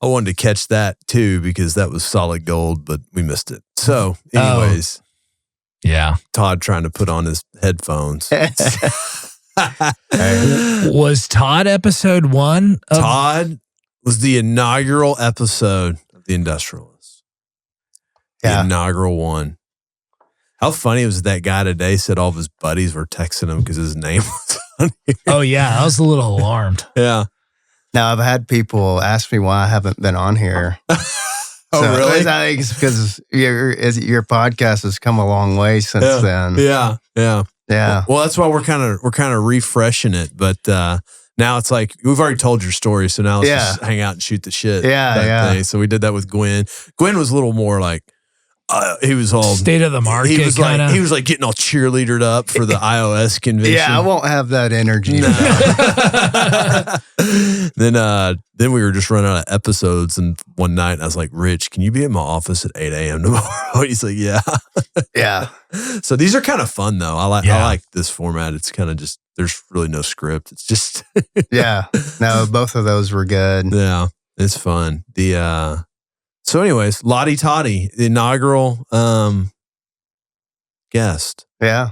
I wanted to catch that too because that was solid gold, but we missed it. So, anyways, yeah. Todd trying to put on his headphones. Was Todd episode 1? Todd was the inaugural episode of The Industrialist. The inaugural one. How funny was that guy today said all of his buddies were texting him because his name was on here. Oh, yeah. I was a little alarmed. Yeah. Now, I've had people ask me why I haven't been on here. Really? I think it's because your podcast has come a long way since then. Yeah. Yeah. Well, that's why we're kind of refreshing it, but now it's like we've already told your story, so now let's just hang out and shoot the shit. Yeah. So we did that with Gwen. Gwen was a little more like he was all state of the market. He was like getting all cheerleadered up for the iOS convention. Yeah, I won't have that energy. No. Then we were just running out of episodes, and one night I was like, Rich, can you be at my office at 8 a.m. tomorrow? He's like, yeah. Yeah. So these are kind of fun though. I like this format. It's kind of just there's really no script. It's just yeah. No, both of those were good. Yeah, it's fun. So anyways, Lottie Toddy, the inaugural guest. Yeah.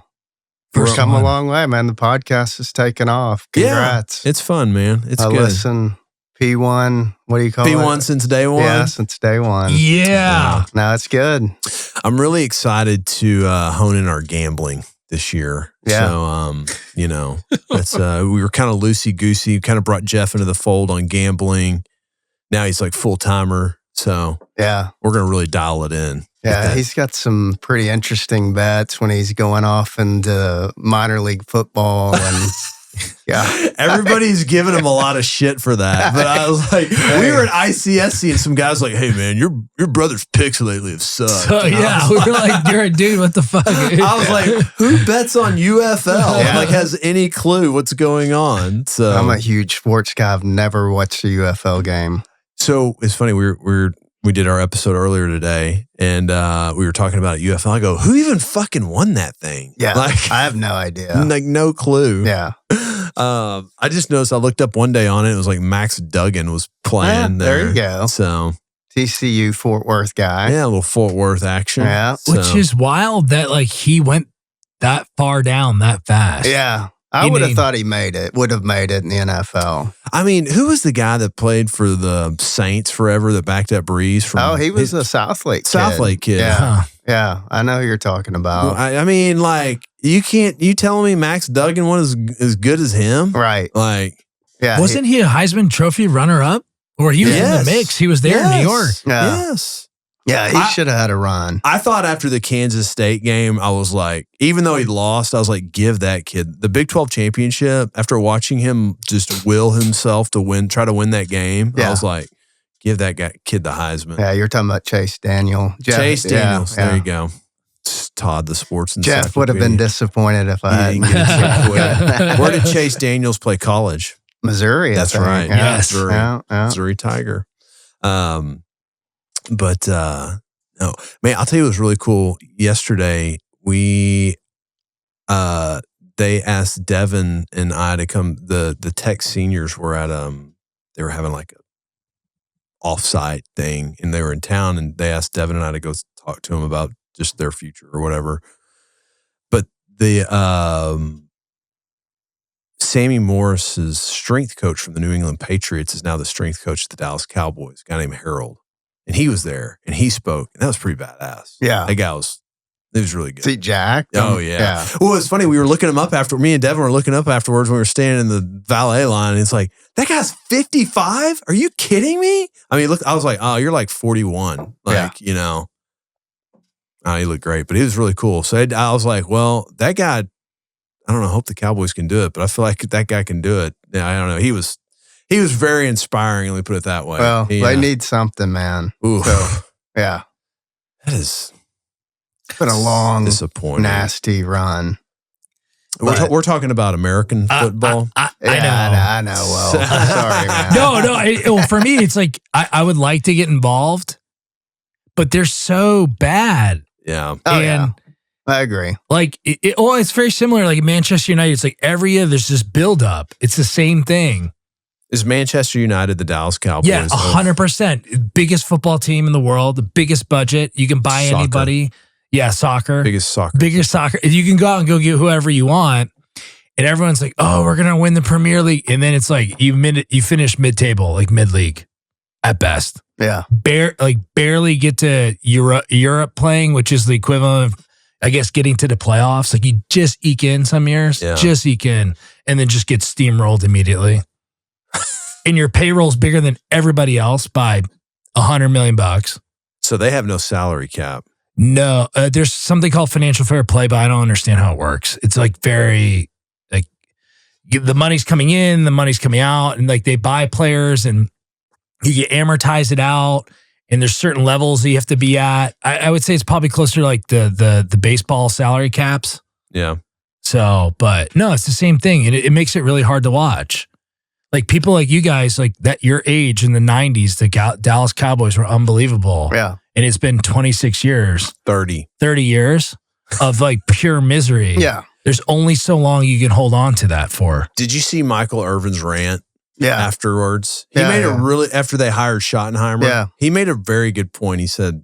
We've come a long way, man. The podcast has taken off. Congrats. Yeah, it's fun, man. It's good. Listen, P1, what do you call it? P1 since day one? Yeah, since day one. Yeah. No, it's good. I'm really excited to hone in our gambling this year. Yeah. So, that's, we were kind of loosey-goosey, kind of brought Jeff into the fold on gambling. Now he's like full-timer. So yeah, we're going to really dial it in. Yeah, he's got some pretty interesting bets when he's going off into minor league football. And yeah, everybody's giving him a lot of shit for that. But I was like, we were at ICSC and some guys like, hey man, your brother's picks lately have sucked. So, yeah, we were like, you're a dude, what the fuck? I was like, who bets on UFL? Yeah. Like has any clue what's going on? So I'm a huge sports guy. I've never watched a UFL game. So it's funny. We did our episode earlier today, and we were talking about UFL. I go, who even fucking won that thing? Yeah, like I have no idea. Like no clue. Yeah. I just noticed. I looked up one day on it. It was like Max Duggan was playing there. There you go. So TCU Fort Worth guy. Yeah, a little Fort Worth action. Yeah, which is wild that like he went that far down that fast. Yeah. I would have thought he would have made it in the NFL. I mean, who was the guy that played for the Saints forever that backed up Breeze? He was a Southlake kid. Yeah. Huh. Yeah. I know who you're talking about. Well, I mean, like, you telling me Max Duggan was as good as him? Right. Like, yeah. Wasn't he a Heisman Trophy runner-up? Or he was in the mix. He was there in New York. Yeah. Yes. Yeah, he should have had a run. I thought after the Kansas State game, I was like, even though he lost, I was like, give that kid the Big 12 championship. After watching him just will himself to try to win that game, I was like, give that kid the Heisman. Yeah, you're talking about Chase Daniels. Chase Daniels. There you go. It's Todd, the sports encyclopedia. Jeff would have been disappointed if I hadn't. Where did Chase Daniels play college? Missouri. That's right. Yeah. Yes. Missouri. Yeah. Missouri Tiger. But no, man, I'll tell you what was really cool. Yesterday, they asked Devin and I to come. The Tech seniors were at they were having like a offsite thing, and they were in town, and they asked Devin and I to go talk to them about just their future or whatever. But the Sammy Morris's strength coach from the New England Patriots is now the strength coach of the Dallas Cowboys, a guy named Harold. And he was there, and he spoke, and that was pretty badass. Yeah. That guy was really good. Is he jacked? Oh, yeah. Well, it's funny. We were looking him up me and Devin were looking up afterwards when we were standing in the valet line, and it's like, that guy's 55? Are you kidding me? I mean, look, I was like, oh, you're like 41. Like, he looked great, but he was really cool. So I was like, well, that guy, I don't know, I hope the Cowboys can do it, but I feel like that guy can do it. Yeah, I don't know. He was very inspiring, let me put it that way. Well, they need something, man. Ooh. So, yeah. It's been a long, disappointing, nasty run. We're talking about American football. I know. Well, sorry, man. No. For me, it's like I would like to get involved, but they're so bad. Yeah. Oh, yeah. I agree. Like, it's very similar. Like Manchester United, it's like every year there's this build up. It's the same thing. Is Manchester United the Dallas Cowboys? Yeah, 100%. Biggest football team in the world, the biggest budget. You can buy Soccer. anybody. Yeah, soccer. Biggest soccer. Biggest soccer. You can go out and go get whoever you want. And everyone's like, oh, we're going to win the Premier League. And then it's like you finish mid-table, like mid-league at best. Yeah. Barely get to Europe playing, which is the equivalent of, I guess, getting to the playoffs. Like you just eke in some years, just eke in, and then just get steamrolled immediately. And your payroll's bigger than everybody else by $100 million. So they have no salary cap. No, there's something called financial fair play, but I don't understand how it works. It's like very, like the money's coming in, the money's coming out, and like they buy players and you amortize it out. And there's certain levels that you have to be at. I would say it's probably closer to like the baseball salary caps. Yeah. So, but no, it's the same thing. And it makes it really hard to watch. Like people like you guys, like that your age in the 90s, the Dallas Cowboys were unbelievable. Yeah. And it's been 26 years. 30 years of like pure misery. Yeah. There's only so long you can hold on to that for. Did you see Michael Irvin's rant? Yeah. Afterwards, he made a really, after they hired Schottenheimer, he made a very good point. He said,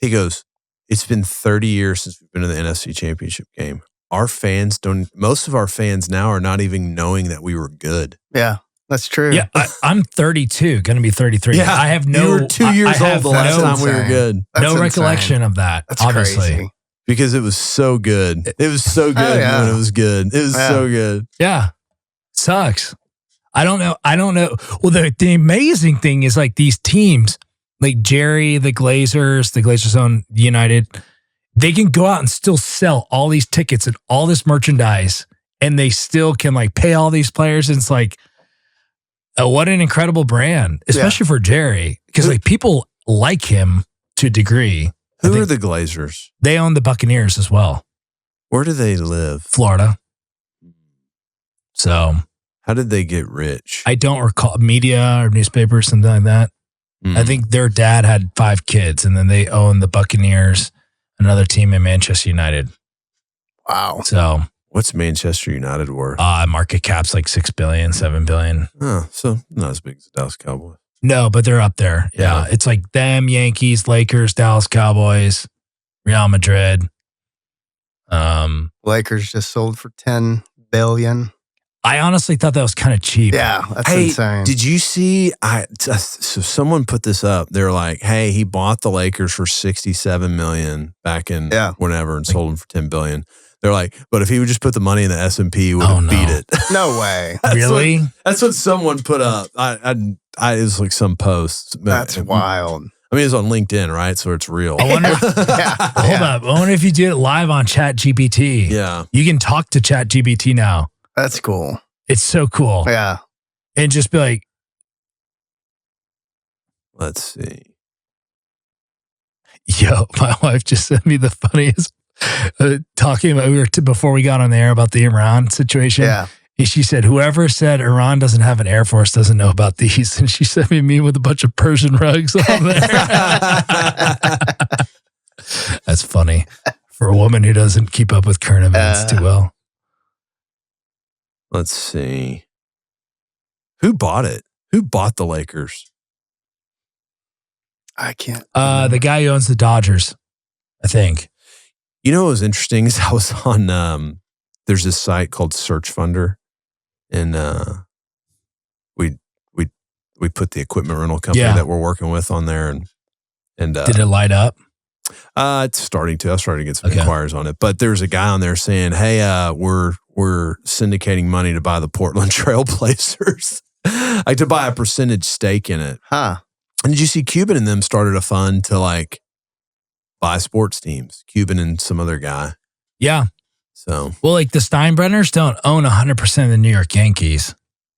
he goes, it's been 30 years since we've been in the NFC Championship game. Most of our fans now are not even knowing that we were good. Yeah, that's true. Yeah, I'm 32, going to be 33. Yeah, I have no. You were 2 years old the last time we were good. No recollection of that, That's obviously. crazy. Because it was so good. It was so good when it was good. It was so good. Yeah, sucks. I don't know. Well, the amazing thing is like these teams, like Jerry, the Glazers own United, they can go out and still sell all these tickets and all this merchandise, and they still can like pay all these players. And it's like, what an incredible brand, especially for Jerry, because like people like him to a degree. Who are the Glazers? They own the Buccaneers as well. Where do they live? Florida. So how did they get rich? I don't recall, media or newspapers, something like that. I think their dad had 5 kids, and then they own the Buccaneers, another team in Manchester United. Wow. So what's Manchester United worth? Market cap's like $6 billion, $7 billion. Oh, so not as big as the Dallas Cowboys. No, but they're up there. Yeah. It's like them, Yankees, Lakers, Dallas Cowboys, Real Madrid. Lakers just sold for $10 billion. I honestly thought that was kind of cheap. Yeah, that's insane. Did you see? So someone put this up. They're like, "Hey, he bought the Lakers for $67 million back in whenever and sold them for $10 billion." They're like, "But if he would just put the money in the S&P, he would have beat it." No way. Really? That's what someone put up. It was like some post. That's wild. I mean, it's on LinkedIn, right? So it's real. I wonder. Hold up. I wonder if you did it live on ChatGPT. Yeah, you can talk to ChatGPT now. That's cool. It's so cool. Yeah. And just be like, let's see. Yo, my wife just sent me the funniest talking about, before we got on the air about the Iran situation. Yeah. She said, whoever said Iran doesn't have an Air Force doesn't know about these. And she sent me a meme with a bunch of Persian rugs on there. That's funny for a woman who doesn't keep up with current events too well. Let's see. Who bought it? Who bought the Lakers? I can't. The guy who owns the Dodgers, I think. You know what was interesting is I was on, there's this site called Search Funder, and we put the equipment rental company that we're working with on there, and did it light up? It's starting to. I started to get some inquiries on it, but there's a guy on there saying, "Hey, we're syndicating money to buy the Portland Trailblazers, like to buy a percentage stake in it." Huh? And did you see Cuban and them started a fund to like buy sports teams? Cuban and some other guy. Yeah. So well, like the Steinbrenners don't own 100% of the New York Yankees.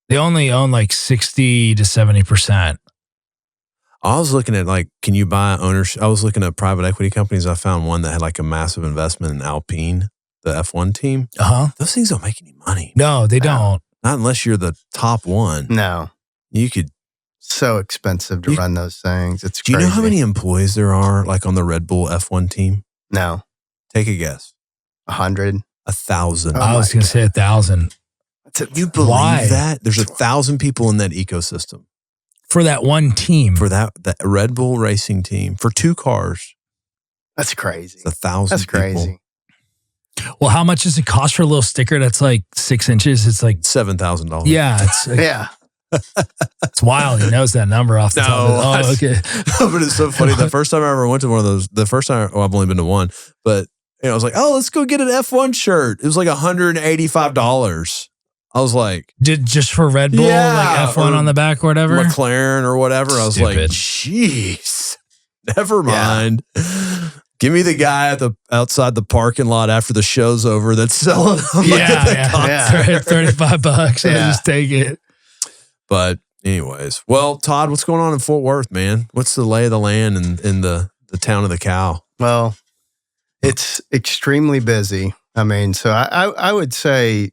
They only own like 60 to 70%. I was looking at like, can you buy ownership? I was looking at private equity companies. I found one that had like a massive investment in Alpine, the F1 team. Those things don't make any money. No, they don't. Not unless you're the top one. No. You could. So expensive to run those things. It's crazy. Do you know how many employees there are like on the Red Bull F1 team? No. Take a guess. 100? 1,000. I was going to say 1,000. You believe Why? that? There's 1,000 people in that ecosystem For that one team. for that Red Bull racing team for 2 cars. That's crazy. It's 1,000 That's people. crazy. Well, how much does it cost for a little sticker that's like 6 inches? It's like, $7,000. yeah, it's Yeah. it's wild. He knows that number off the top of it. Oh, okay. But it's so funny. The first time I ever went to one of those, I've only been to one, but I was like, oh, let's go get an F1 shirt. It was like $185. I was like, Just for Red Bull, Yeah, like F1 or on the back or whatever? McLaren or whatever. I was like, Stupid. jeez, never mind. Give me the guy outside the parking lot after the show's over that's selling them. Yeah. $35. I'll Yeah. just take it. But anyways, well, Todd, what's going on in Fort Worth, man? What's the lay of the land in the town of the cow? Well, it's extremely busy. I mean, so I would say,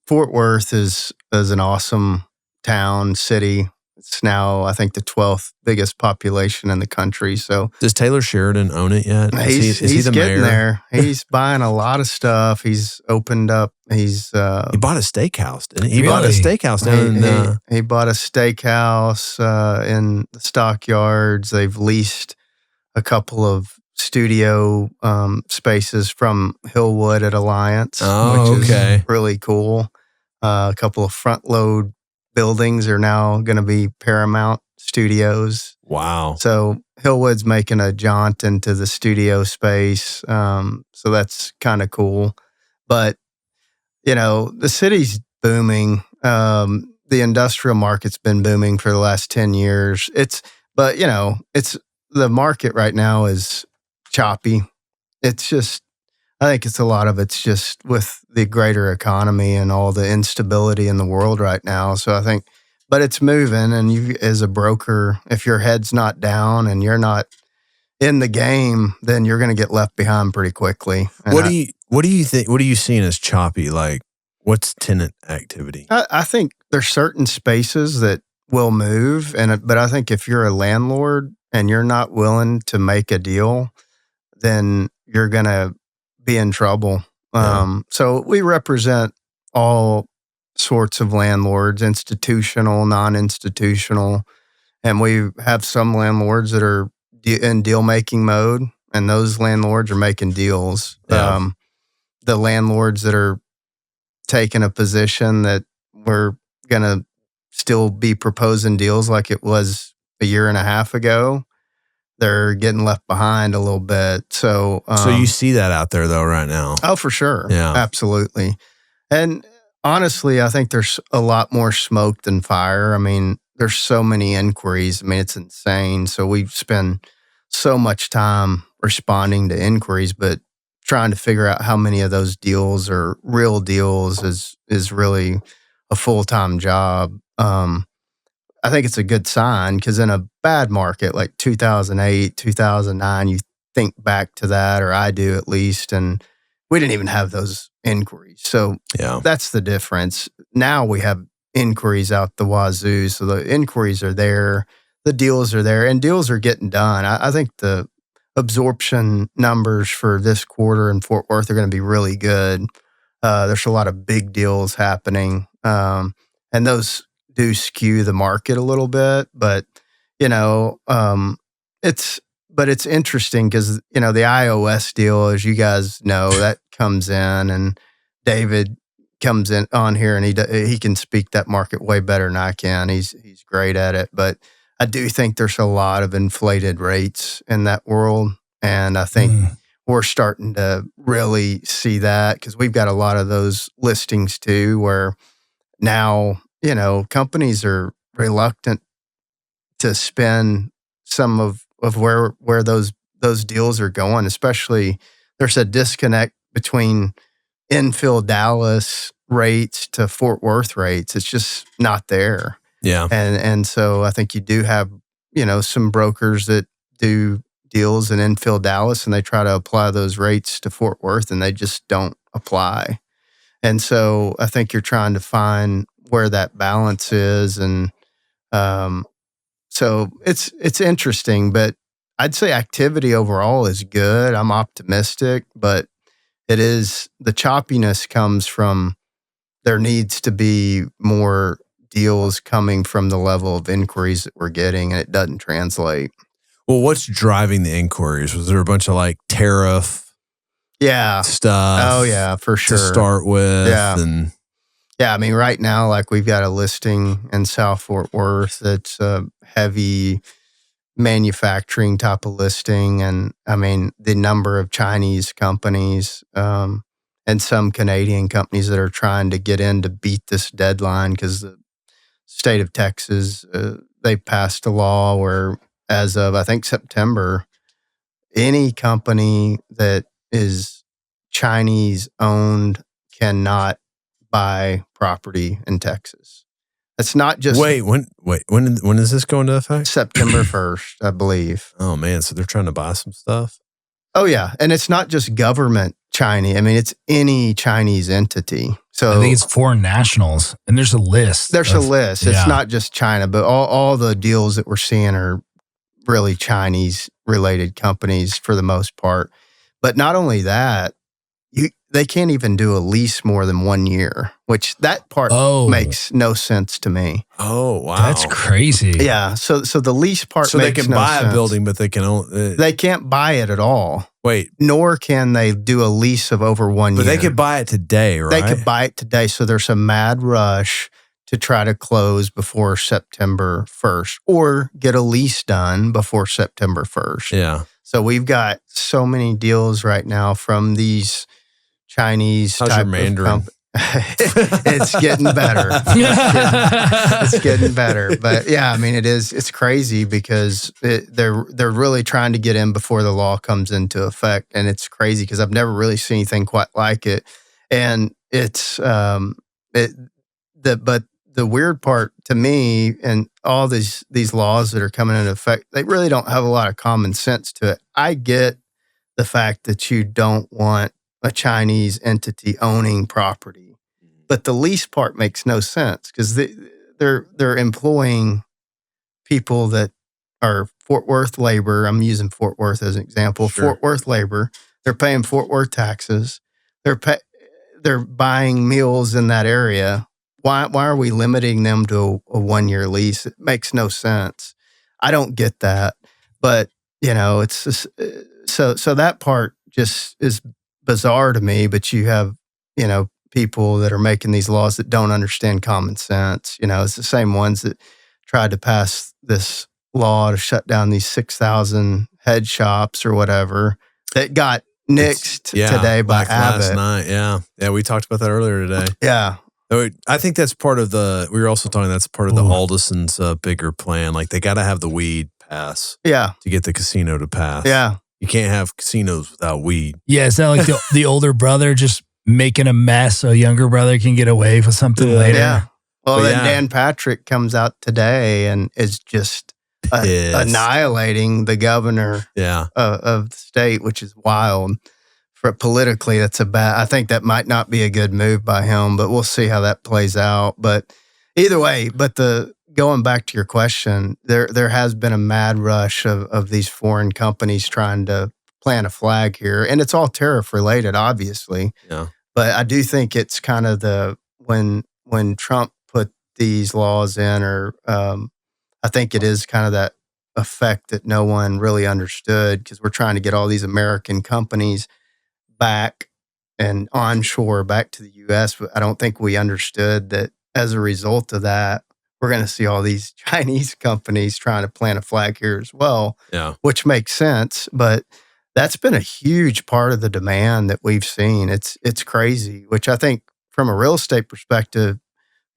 Fort Worth is an awesome town, city. It's now, I think, the 12th biggest population in the country. So Does Taylor Sheridan own it yet? he's the getting mayor? there. He's buying a lot of stuff. He's opened up. He's He bought a steakhouse, didn't he? He bought a Really? steakhouse down in he bought a steakhouse in the stockyards. They've leased a couple of studio spaces from Hillwood at Alliance, Oh, which okay. is really cool. A couple of front load buildings are now going to be Paramount Studios. Wow. So Hillwood's making a jaunt into the studio space. So that's kind of cool. But, the city's booming. The industrial market's been booming for the last 10 years. The market right now is choppy. It's just, I think it's a lot of it's just with the greater economy and all the instability in the world right now. So I think, but it's moving. And you, as a broker, if your head's not down and you're not in the game, then you're going to get left behind pretty quickly. And What do you think? What are you seeing as choppy? Like, what's tenant activity? I think there's certain spaces that will move, but I think if you're a landlord and you're not willing to make a deal, then you're going to be in trouble. Yeah. So we represent all sorts of landlords, institutional, non-institutional, and we have some landlords that are in deal-making mode, and those landlords are making deals. Yeah. The landlords that are taking a position that we're going to still be proposing deals like it was a year and a half ago, they're getting left behind a little bit. So you see that out there though right now. Oh, for sure. Yeah. Absolutely. And honestly, I think there's a lot more smoke than fire. I mean, there's so many inquiries. I mean, it's insane. So we spend so much time responding to inquiries, but trying to figure out how many of those deals are real deals is really a full-time job. I think it's a good sign because in a bad market like 2008, 2009, you think back to that, or I do at least, and we didn't even have those inquiries. So Yeah. that's the difference. Now we have inquiries out the wazoo. So the inquiries are there, the deals are there, and deals are getting done. I think the absorption numbers for this quarter in Fort Worth are going to be really good. There's a lot of big deals happening, and those do skew the market a little bit. But it's interesting because the iOS deal, as you guys know, that comes in, and David comes in on here, and he can speak that market way better than I can. He's great at it, but I do think there's a lot of inflated rates in that world, and I think we're starting to really see that because we've got a lot of those listings too, where now companies are reluctant to spend some of where those deals are going. Especially, there's a disconnect between infill Dallas rates to Fort Worth rates. It's just not there. Yeah. And so I think you do have, some brokers that do deals in infill Dallas, and they try to apply those rates to Fort Worth, and they just don't apply. And so I think you're trying to find where that balance is. And so it's interesting, but I'd say activity overall is good. I'm optimistic, but the choppiness comes from there needs to be more deals coming from the level of inquiries that we're getting, and it doesn't translate. Well, what's driving the inquiries? Was there a bunch of like tariff stuff? Oh, yeah, for sure. To start with. Yeah, I mean, right now, like we've got a listing in South Fort Worth that's a heavy manufacturing type of listing. And I mean, the number of Chinese companies and some Canadian companies that are trying to get in to beat this deadline because the state of Texas, they passed a law where as of, I think, September, any company that is Chinese owned cannot buy property in Texas. It's not just when is this going to effect? September 1st, I believe. Oh man, so they're trying to buy some stuff. Oh yeah, and it's not just government Chinese. I mean, it's any Chinese entity. So I think it's foreign nationals, and there's a list. There's a list. It's not just China, but all the deals that we're seeing are really Chinese related companies for the most part. But not only that, they can't even do a lease more than 1 year, which that part makes no sense to me. Oh, wow. That's crazy. Yeah. So the lease part so makes they can no buy sense. a building, but they can only... they can't buy it at all. Wait. Nor can they do a lease of over 1 year. But they could buy it today, right? They could buy it today. So there's a mad rush to try to close before September 1st or get a lease done before September 1st. Yeah. So we've got so many deals right now from these Chinese How's type your Mandarin? It's getting better. It's getting better. But yeah, I mean, it's crazy because they're really trying to get in before the law comes into effect. And it's crazy because I've never really seen anything quite like it. And it's, but the weird part to me and all these laws that are coming into effect, they really don't have a lot of common sense to it. I get the fact that you don't want a Chinese entity owning property, but the lease part makes no sense because they're employing people that are Fort Worth labor. I'm using Fort Worth as an example. Sure. Fort Worth labor. They're paying Fort Worth taxes. They're buying meals in that area. Why are we limiting them to a 1 year lease? It makes no sense. I don't get that, but it's just, so that part just is bizarre to me. But you have people that are making these laws that don't understand common sense. It's the same ones that tried to pass this law to shut down these 6,000 head shops or whatever that got nixed today by Abbott. Last night. Yeah, we talked about that earlier today. Yeah. I think that's part of we were also talking, that's part of the Aldison's bigger plan. Like they got to have the weed pass to get the casino to pass. Yeah. You can't have casinos without weed. Yeah, is that like the older brother just making a mess so younger brother can get away with something later? Yeah. Well, then Dan Patrick comes out today and is just annihilating the governor of the state, which is wild. For politically, I think that might not be a good move by him, but we'll see how that plays out. But either way, going back to your question, there has been a mad rush of these foreign companies trying to plant a flag here, and it's all tariff related, obviously. Yeah. But I do think it's kind of when Trump put these laws in, or I think it is kind of that effect that no one really understood because we're trying to get all these American companies back and onshore back to the U.S. But I don't think we understood that as a result of that, we're going to see all these Chinese companies trying to plant a flag here as well, which makes sense. But that's been a huge part of the demand that we've seen. It's crazy, which I think from a real estate perspective,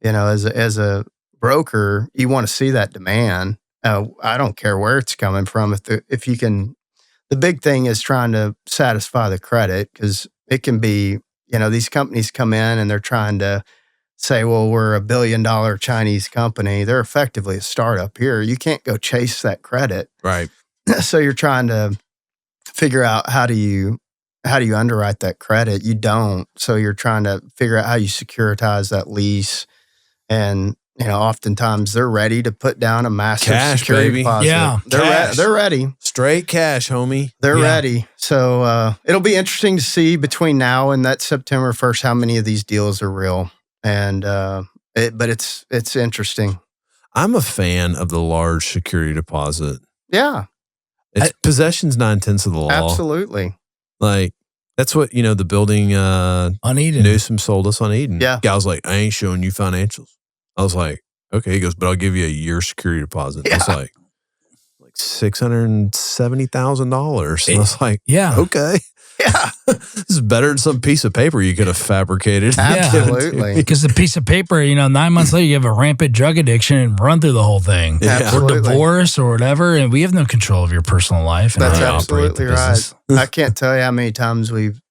as a broker, you want to see that demand. I don't care where it's coming from. If you can. The big thing is trying to satisfy the credit because it can be, these companies come in and they're trying to say, well, we're $1 billion Chinese company. They're effectively a startup here. You can't go chase that credit. Right. So you're trying to figure out how do you underwrite that credit? You don't. So you're trying to figure out how you securitize that lease. And oftentimes they're ready to put down a massive cash, security baby. deposit. Yeah, they're ready. Straight cash, homie. They're ready. So it'll be interesting to see between now and that September 1st how many of these deals are real. And but it's interesting. I'm a fan of the large security deposit. Yeah, It's possession's 9/10 of the law. absolutely. Like that's what the building On Eden. Newsom sold us on Eden. Yeah. Guy was like, I ain't showing you financials. I was like, okay. He goes, but I'll give you a year security deposit. I was like $670,000. And I was like, Yeah. okay. Yeah, This is better than some piece of paper you could have fabricated. absolutely. Because the piece of paper, 9 months later, you have a rampant drug addiction and run through the whole thing. Yeah. Or Absolutely. divorce or whatever. And we have no control of your personal life. And That's how you operate the absolutely right. business. I can't tell you how many times we've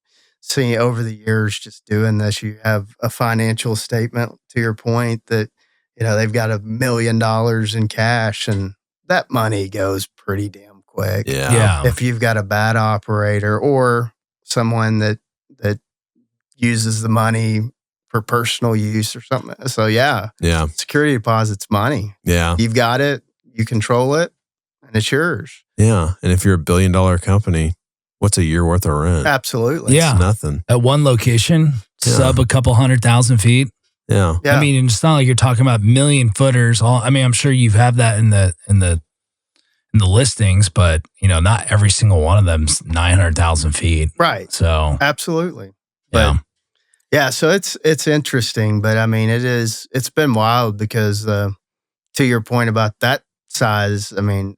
seen over the years just doing this. You have a financial statement, to your point, that they've got $1 million in cash, and that money goes pretty damn quick. Yeah. If you've got a bad operator or someone that uses the money for personal use or something. So Yeah. security deposit's money. Yeah. You've got it, you control it, and it's yours. Yeah. And if you're $1 billion company, what's a year worth of rent? Absolutely. Yeah. It's nothing. At one location, sub a couple 100,000 feet. Yeah. Yeah. I mean, it's not like you're talking about million footers. I'm sure you have that in the listings, but not every single one of them's 900,000 feet. Right. So Absolutely. yeah, But yeah, so it's interesting, but I mean, it's been wild because to your point about that size, I mean,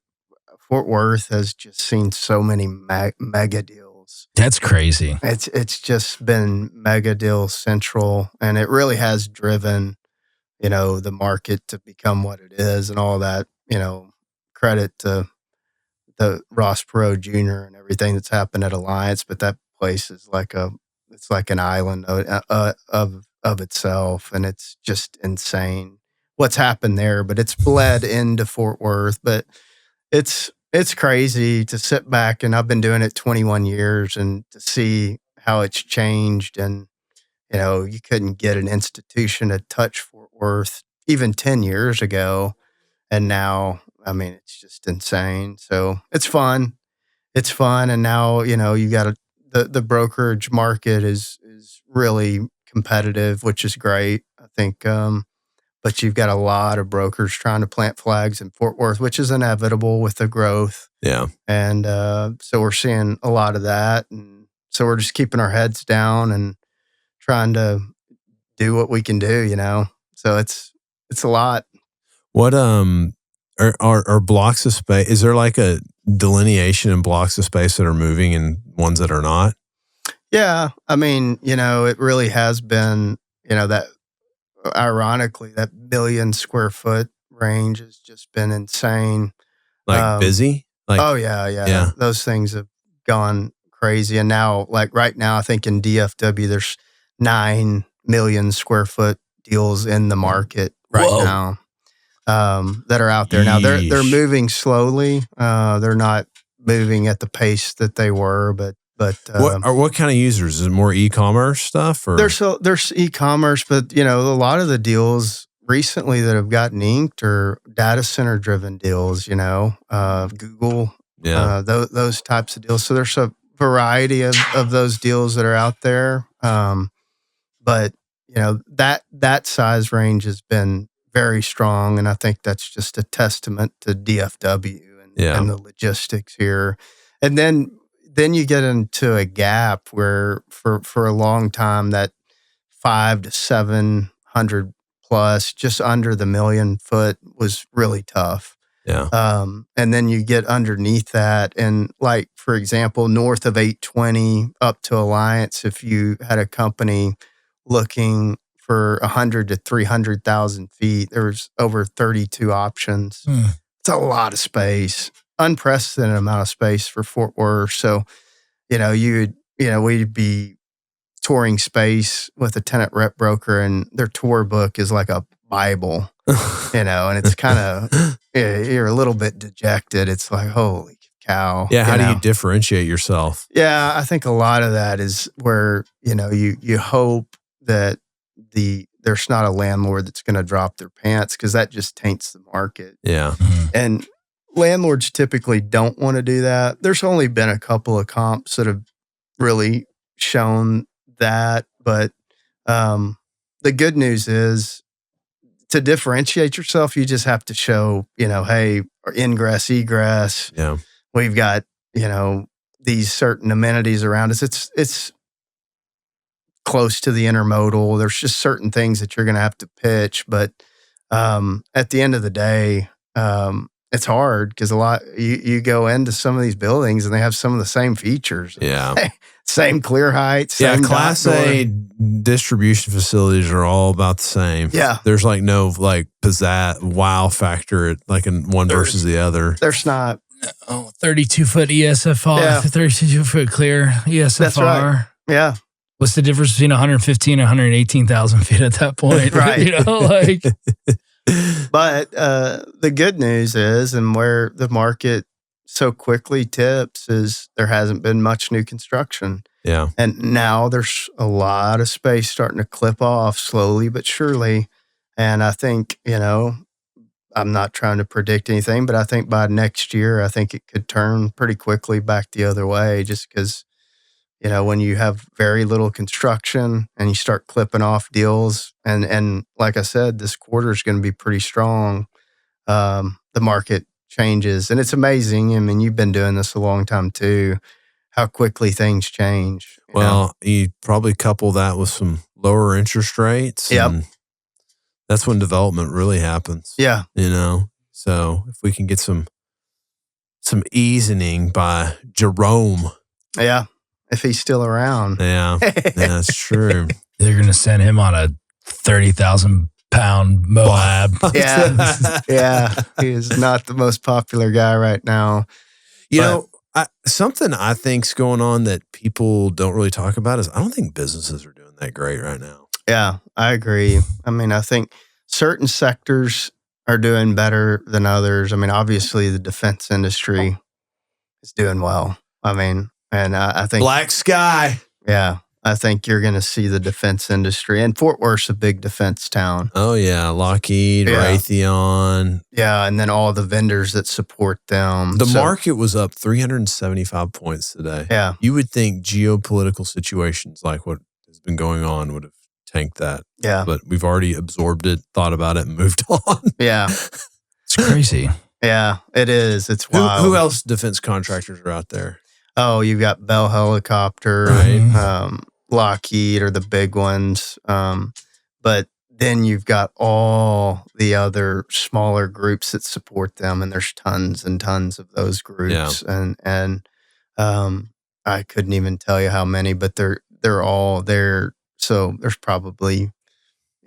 Fort Worth has just seen so many mega deals. that's crazy. It's just been mega deal central, and it really has driven, the market to become what it is and all that, credit to the Ross Perot Jr. and everything that's happened at Alliance, but that place is it's like an island of itself, and it's just insane what's happened there. But it's bled into Fort Worth, but it's crazy to sit back, and I've been doing it 21 years, and to see how it's changed. And you couldn't get an institution to touch Fort Worth even 10 years ago, and now, I mean, it's just insane. So it's fun. And now, you got the brokerage market is really competitive, which is great. I think, but you've got a lot of brokers trying to plant flags in Fort Worth, which is inevitable with the growth. Yeah. And so we're seeing a lot of that. And so we're just keeping our heads down and trying to do what we can do, So it's a lot. What are blocks of space? Is there like a delineation in blocks of space that are moving and ones that are not? Yeah. I mean, it really has been, that ironically, that 1 million square foot range has just been insane. Like busy? Like Oh yeah. Those things have gone crazy. And now, like right now, I think in DFW, there's 9 million square foot deals in the market right now. That are out there now. They're moving slowly. They're not moving at the pace that they were, but what kind of users? Is it more e-commerce stuff, or there's e-commerce, but a lot of the deals recently that have gotten inked are data center driven deals. Google, those types of deals. So there's a variety of those deals that are out there, but that size range has been very strong, and I think that's just a testament to DFW and the logistics here. And then you get into a gap where for a long time that 500 to 700 plus, just under the 1 million foot, was really tough. Yeah. And then you get underneath that, and like, for example, north of 820 up to Alliance, if you had a company looking for 100 to 300,000 feet, there was over 32 options. It's a lot of space, unprecedented amount of space for Fort Worth. So, we'd be touring space with a tenant rep broker, and their tour book is like a Bible, and it's kind of, you're a little bit dejected. It's like, holy cow. Yeah. How do you differentiate yourself? Yeah. I think a lot of that is where, you hope that there's not a landlord that's going to drop their pants, because that just taints the market. Yeah. And landlords typically don't want to do that. There's only been a couple of comps that have really shown that, but the good news is to differentiate yourself, you just have to show, hey, ingress, egress. Yeah. We've got, these certain amenities around us. It's close to the intermodal. There's just certain things that you're going to have to pitch. But at the end of the day, it's hard because you go into some of these buildings and they have some of the same features. Yeah. Same clear height. Same Class dock door. A distribution facilities are all about the same. Yeah. There's like no like pizzazz wow factor like in one versus the other. There's not. 32-foot ESFR, Yeah. 32-foot clear ESFR. That's right. Yeah. What's the difference between 115 and 118,000 feet at that point? Right. Like. But the good news is, and where the market so quickly tips, is there hasn't been much new construction. Yeah. And now there's a lot of space starting to clip off slowly but surely. And I think, I'm not trying to predict anything, but I think by next year, I think it could turn pretty quickly back the other way just because, when you have very little construction and you start clipping off deals, and like I said, this quarter is going to be pretty strong. The market changes, and it's amazing. I mean, you've been doing this a long time too, how quickly things change. Well, you probably couple that with some lower interest rates. Yep. And that's when development really happens. Yeah. So if we can get some easing by Jerome. Yeah. If he's still around. Yeah. That's true. They're going to send him on a 30,000-pound Moab. Yeah. Yeah. He is not the most popular guy right now. Something I think's going on that people don't really talk about is I don't think businesses are doing that great right now. Yeah, I agree. I mean, I think certain sectors are doing better than others. I mean, obviously the defense industry is doing well. I mean, and I think Black Sky. Yeah, I think you're going to see the defense industry, and Fort Worth's a big defense town. Oh yeah, Lockheed, Raytheon. Yeah, and then all the vendors that support them. The market was up 375 points today. Yeah, you would think geopolitical situations like what has been going on would have tanked that. Yeah, but we've already absorbed it, thought about it, and moved on. Yeah, it's crazy. Yeah, it is. It's wild. Who else defense contractors are out there? Oh, you've got Bell Helicopter, right? Lockheed are the big ones. But then you've got all the other smaller groups that support them, and there's tons and tons of those groups. Yeah. And I couldn't even tell you how many, but they're all there. So there's probably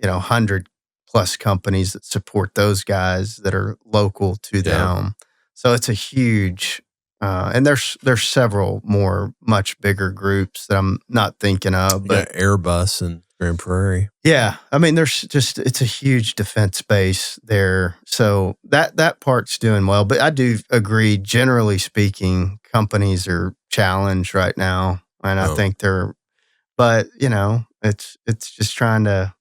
100 plus companies that support those guys that are local to them. So it's a huge. And there's several more much bigger groups that I'm not thinking of. But Airbus and Grand Prairie. Yeah, I mean, it's a huge defense base there, so that part's doing well. But I do agree, generally speaking, companies are challenged right now, and I think but it's just trying to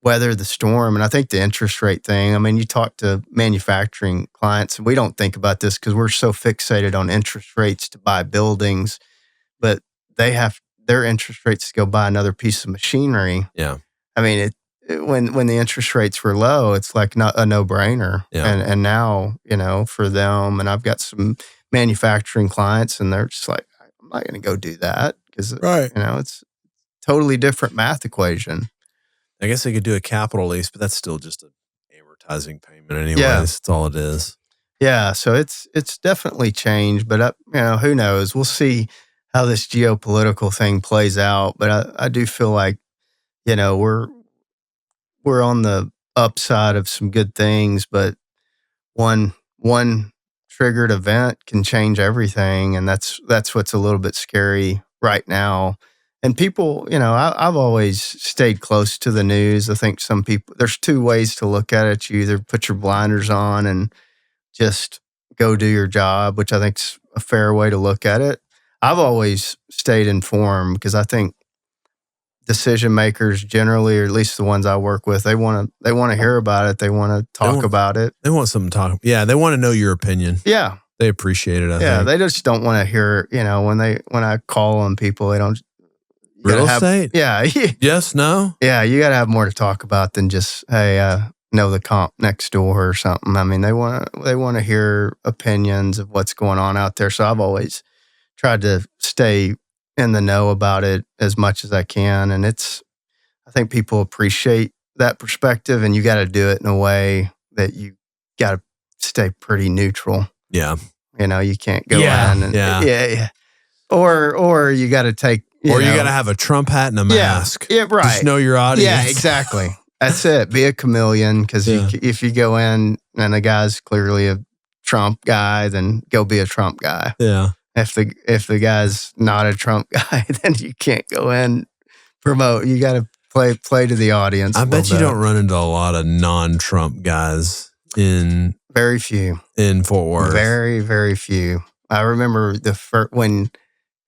weather the storm. And I think the interest rate thing, I mean, you talk to manufacturing clients, and we don't think about this because we're so fixated on interest rates to buy buildings, but they have their interest rates to go buy another piece of machinery. Yeah. I mean, when the interest rates were low, it's like not a no-brainer. Yeah. And now, for them, and I've got some manufacturing clients, and they're just like, I'm not going to go do that because, it's totally different math equation. I guess they could do a capital lease, but that's still just an amortizing payment anyways. Yeah. That's all it is. Yeah, so it's definitely changed, but who knows? We'll see how this geopolitical thing plays out. But I do feel like, we're on the upside of some good things, but one triggered event can change everything, and that's what's a little bit scary right now. And people, I've always stayed close to the news. I think some people, there's two ways to look at it. You either put your blinders on and just go do your job, which I think's a fair way to look at it. I've always stayed informed because I think decision makers generally, or at least the ones I work with, they want to hear about it. They want to talk about it. They want something to talk. Yeah, they want to know your opinion. Yeah, they appreciate it. I think. They just don't want to hear. When I call on people, they don't. Real estate? Yeah. Yes, no? Yeah, you got to have more to talk about than just, hey, know the comp next door or something. I mean, they want to hear opinions of what's going on out there. So I've always tried to stay in the know about it as much as I can. And I think people appreciate that perspective, and you got to do it in a way that you got to stay pretty neutral. Yeah. You can't go Yeah. in and Yeah. Or you got to take, Or you got to have a Trump hat and a mask. Yeah, right. Just know your audience. Yeah, exactly. That's it. Be a chameleon, because if you go in and the guy's clearly a Trump guy, then go be a Trump guy. Yeah. If the guy's not a Trump guy, then you can't go in promote. You got to play to the audience. I bet you don't run into a lot of non-Trump guys in very few in Fort Worth. Very, very few. I remember when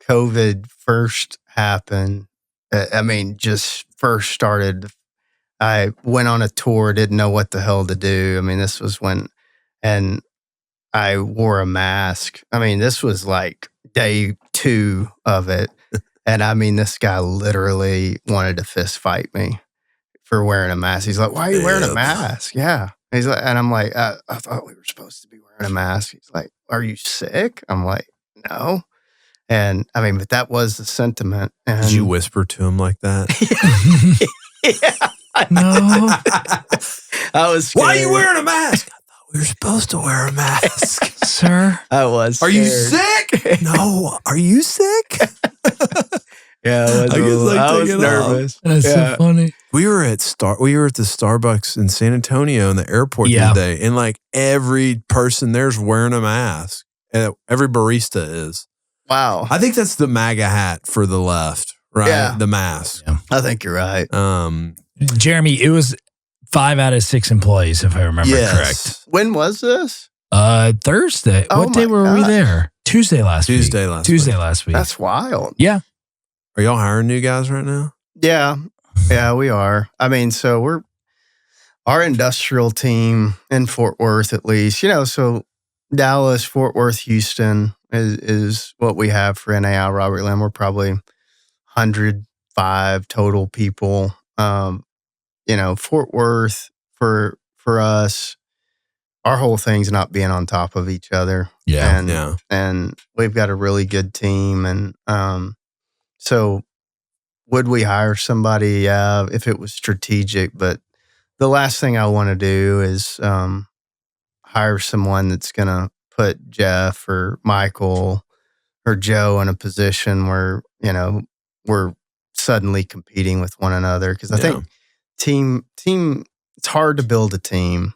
COVID first happened. Just first started. I went on a tour, didn't know what the hell to do. I mean, this was when, and I wore a mask. I mean, this was like day 2 of it. And I mean, this guy literally wanted to fist fight me for wearing a mask. He's like, "Why are you wearing a mask?" Yeah. He's like, and I'm like, I thought we were supposed to be wearing a mask. He's like, "Are you sick?" I'm like, "No." And I mean, but that was the sentiment. And did you whisper to him like that? Yeah. No. I was scared. Why are you wearing a mask? I thought we were supposed to wear a mask. Sir. I was Are you scared. sick? No. Are you sick? Yeah, I was nervous. That's so funny. We were at the Starbucks in San Antonio in the airport the other day, and like every person there's wearing a mask. And every barista is. Wow. I think that's the MAGA hat for the left, right? Yeah. The mask. Yeah. I think you're right. Jeremy, it was 5 out of 6 employees, if I remember correct. When was this? Thursday. Oh what day my were we God. there? Tuesday last week. Tuesday last week. That's wild. Yeah. Are y'all hiring new guys right now? Yeah. Yeah, we are. I mean, so our industrial team in Fort Worth, at least, so Dallas, Fort Worth, Houston is what we have for NAI Robert Lamb. We're probably 105 total people. Fort Worth for us, our whole thing's not being on top of each other. Yeah. And we've got a really good team. And so would we hire somebody? Yeah, if it was strategic. But the last thing I want to do is hire someone that's going to put Jeff or Michael or Joe in a position where, we're suddenly competing with one another. Because I think team, it's hard to build a team.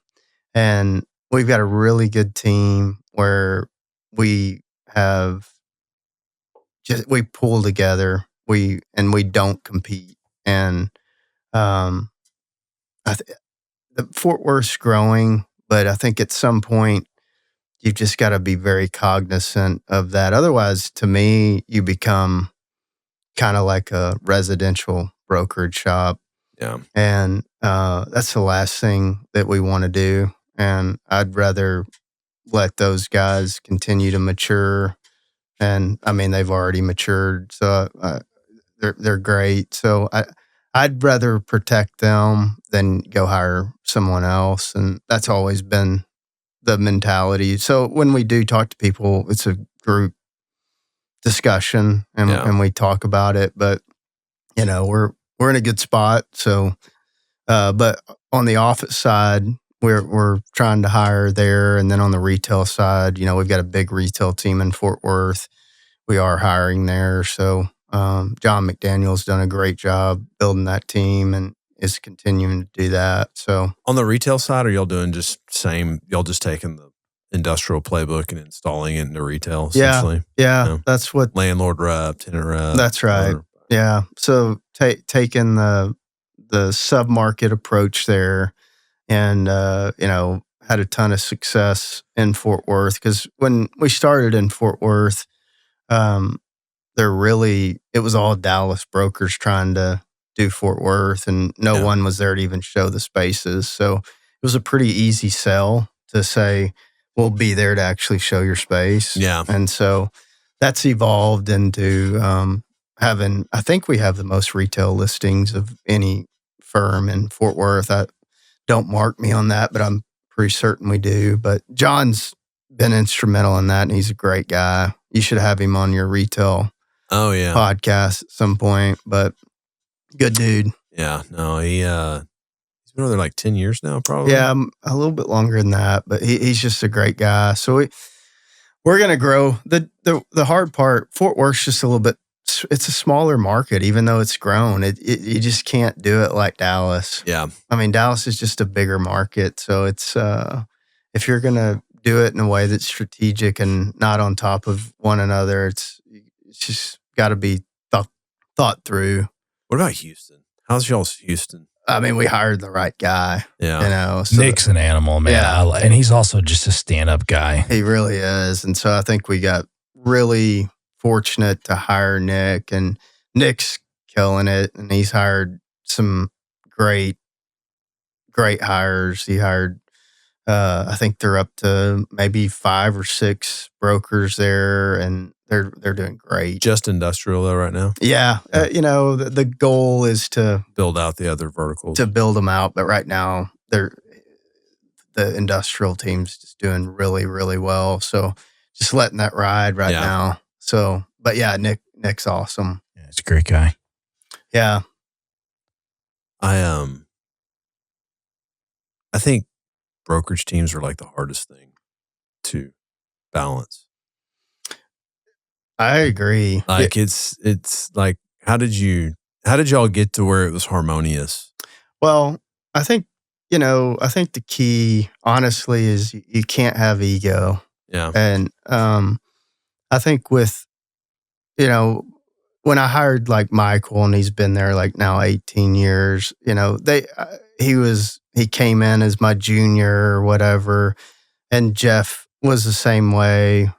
And we've got a really good team where we pull together. We don't compete. And the Fort Worth's growing, but I think at some point you've just got to be very cognizant of that. Otherwise, to me, you become kind of like a residential brokerage shop. Yeah. And that's the last thing that we want to do. And I'd rather let those guys continue to mature. And I mean, they've already matured, so they're great. So I'd rather protect them than go hire someone else. And that's always been the mentality. So when we do talk to people, it's a group discussion and we talk about it. But we're in a good spot. So, but on the office side, we're trying to hire there, and then on the retail side, we've got a big retail team in Fort Worth. We are hiring there. So John McDaniel's done a great job building that team and is continuing to do that. So on the retail side, are y'all doing just same? Y'all just taking the industrial playbook and installing it into retail? Essentially? Yeah. That's what landlord rep, tenant rep. That's right. Yeah. So taking the sub-market approach there. And, had a ton of success in Fort Worth, because when we started in Fort Worth, it was all Dallas brokers trying to do Fort Worth, and no one was there to even show the spaces. So it was a pretty easy sell to say, we'll be there to actually show your space. Yeah. And so that's evolved into, I think we have the most retail listings of any firm in Fort Worth. Don't mark me on that, but I'm pretty certain we do. But John's been instrumental in that, and he's a great guy. You should have him on your retail podcast at some point, but good dude. Yeah, no, he's been over there like 10 years now, probably. Yeah, a little bit longer than that, but he's just a great guy. So we're going to grow. The hard part, Fort Worth's just a little bit, it's a smaller market, even though it's grown. You just can't do it like Dallas. Yeah. I mean, Dallas is just a bigger market. So it's, if you're going to do it in a way that's strategic and not on top of one another, it's just got to be thought through. What about Houston? How's y'all's Houston? I mean, we hired the right guy. Yeah. So Nick's an animal, man. Yeah. And he's also just a stand-up guy. He really is. And so I think we got really fortunate to hire Nick, and Nick's killing it. And he's hired some great hires. He hired, I think they're up to maybe 5 or 6 brokers there, and they're doing great. Just industrial though right now? Yeah. The goal is to build out the other verticals. To build them out. But right now, the industrial team's just doing really, really well. So just letting that ride right now. So, but yeah, Nick's awesome. Yeah, he's a great guy. Yeah. I think brokerage teams are like the hardest thing to balance. I agree. Like it's like, how did y'all get to where it was harmonious? Well, I think the key, honestly, is you can't have ego. Yeah. And I think with, when I hired like Michael, and he's been there like now 18 years, he came in as my junior or whatever, and Jeff was the same way.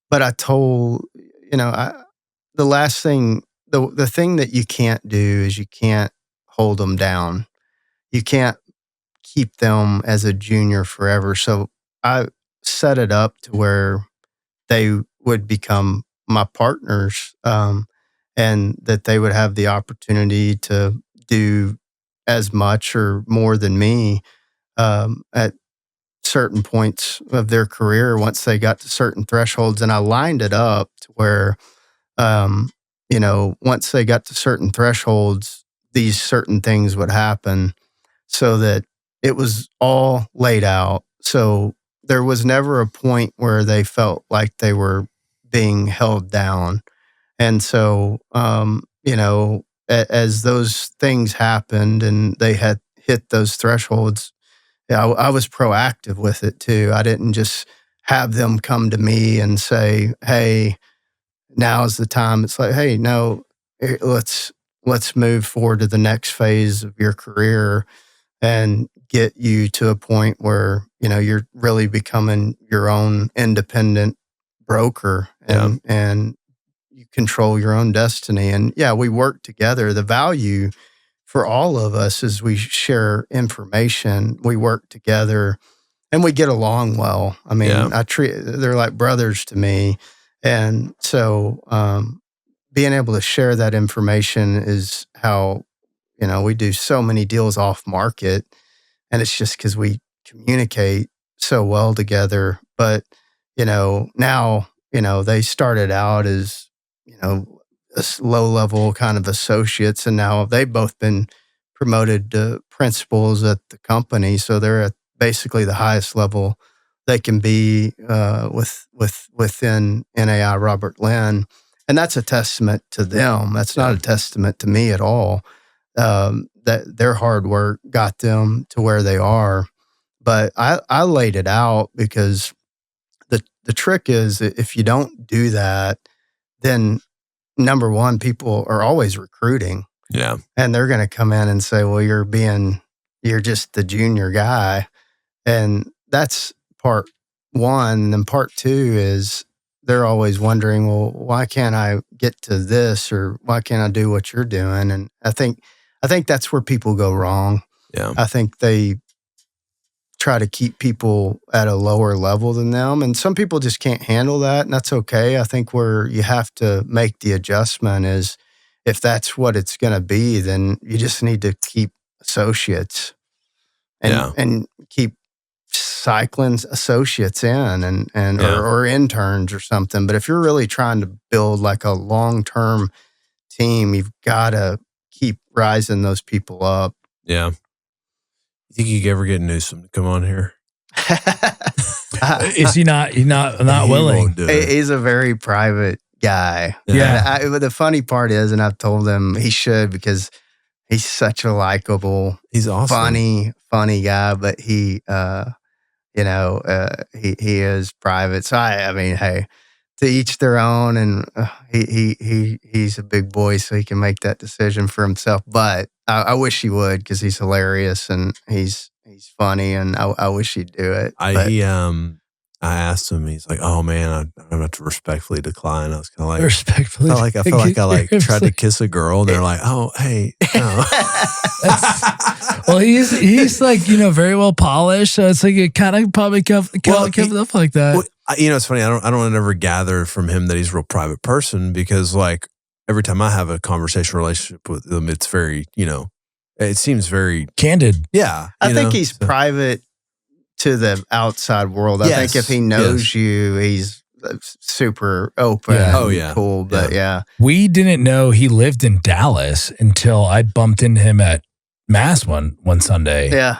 But I told, the last thing, the thing that you can't do is you can't hold them down. You can't keep them as a junior forever. So I set it up to where they would become my partners, and that they would have the opportunity to do as much or more than me at certain points of their career once they got to certain thresholds. And I lined it up to where, once they got to certain thresholds, these certain things would happen, so that it was all laid out. So there was never a point where they felt like they were being held down. And so, as those things happened and they had hit those thresholds, I was proactive with it too. I didn't just have them come to me and say, "Hey, now's the time." It's like, "Hey, no, let's move forward to the next phase of your career and get you to a point where, you're really becoming your own independent broker, and you control your own destiny." And we work together. The value for all of us is we share information, we work together, and we get along well. I mean, they're like brothers to me. And so being able to share that information is how, we do so many deals off market, and it's just because we communicate so well together. But, now, they started out as, low-level kind of associates, and now they've both been promoted to principals at the company. So they're at basically the highest level they can be within NAI Robert Lynn. And that's a testament to them. That's not a testament to me at all. That their hard work got them to where they are. But I laid it out because the trick is, if you don't do that, then number one, people are always recruiting. Yeah. And they're going to come in and say, "Well, you're just the junior guy." And that's part one. And then part two is they're always wondering, "Well, why can't I get to this, or why can't I do what you're doing?" And I think that's where people go wrong. Yeah. I think they try to keep people at a lower level than them. And some people just can't handle that, and that's okay. I think where you have to make the adjustment is if that's what it's going to be, then you just need to keep associates and keep cycling associates in and or interns or something. But if you're really trying to build like a long-term team, you've got to keep rising those people up. Yeah. You think you could ever get Newsom to come on here? Is he not? He's not willing. He's a very private guy. Yeah. But the funny part is, and I've told him he should because he's such a likable, he's awesome, funny guy. But he is private. So I mean, hey, to each their own, and he's a big boy, so he can make that decision for himself. But I wish he would because he's hilarious and he's funny, and I wish he'd do it. I asked him. He's like, "Oh man, I'm have to respectfully decline." I was kind of like, respectfully. I felt like I tried to kiss a girl, and they're like, "Oh, hey." No. Well, he's like very well polished, so it's like it kind of probably comes up like that. Well, it's funny. I don't ever gather from him that he's a real private person because like every time I have a conversation relationship with him, it's very it seems very candid. Yeah, I think he's private to the outside world. I think if he knows you, he's super open. Yeah. Cool. But we didn't know he lived in Dallas until I bumped into him at Mass one Sunday. Yeah.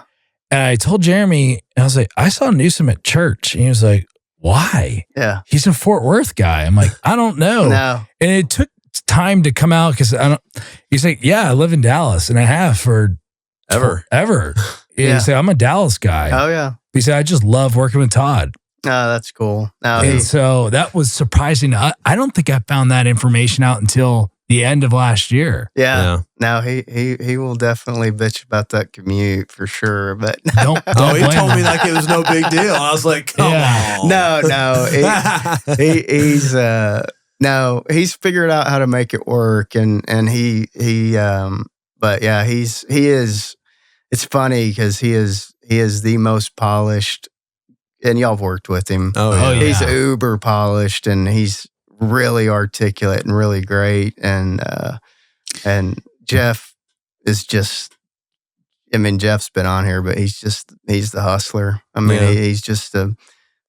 And I told Jeremy, and I was like, I saw Newsom at church. And he was like, why? Yeah. He's a Fort Worth guy. I'm like, I don't know. No. And it took time to come out because he's like, yeah, I live in Dallas and I have for ever. He said, I'm a Dallas guy. Oh, yeah. He said, I just love working with Todd. Oh, that's cool. So that was surprising. I don't think I found that information out until the end of last year. Yeah. Now he will definitely bitch about that commute for sure. But he told me like it was no big deal. I was like, come on. No. He's figured out how to make it work, and but yeah, he is. It's funny because he is the most polished, and y'all have worked with him. Oh, yeah. He's uber polished, and he's really articulate and really great. And Jeff is just, I mean, Jeff's been on here, but he's the hustler. I mean, he's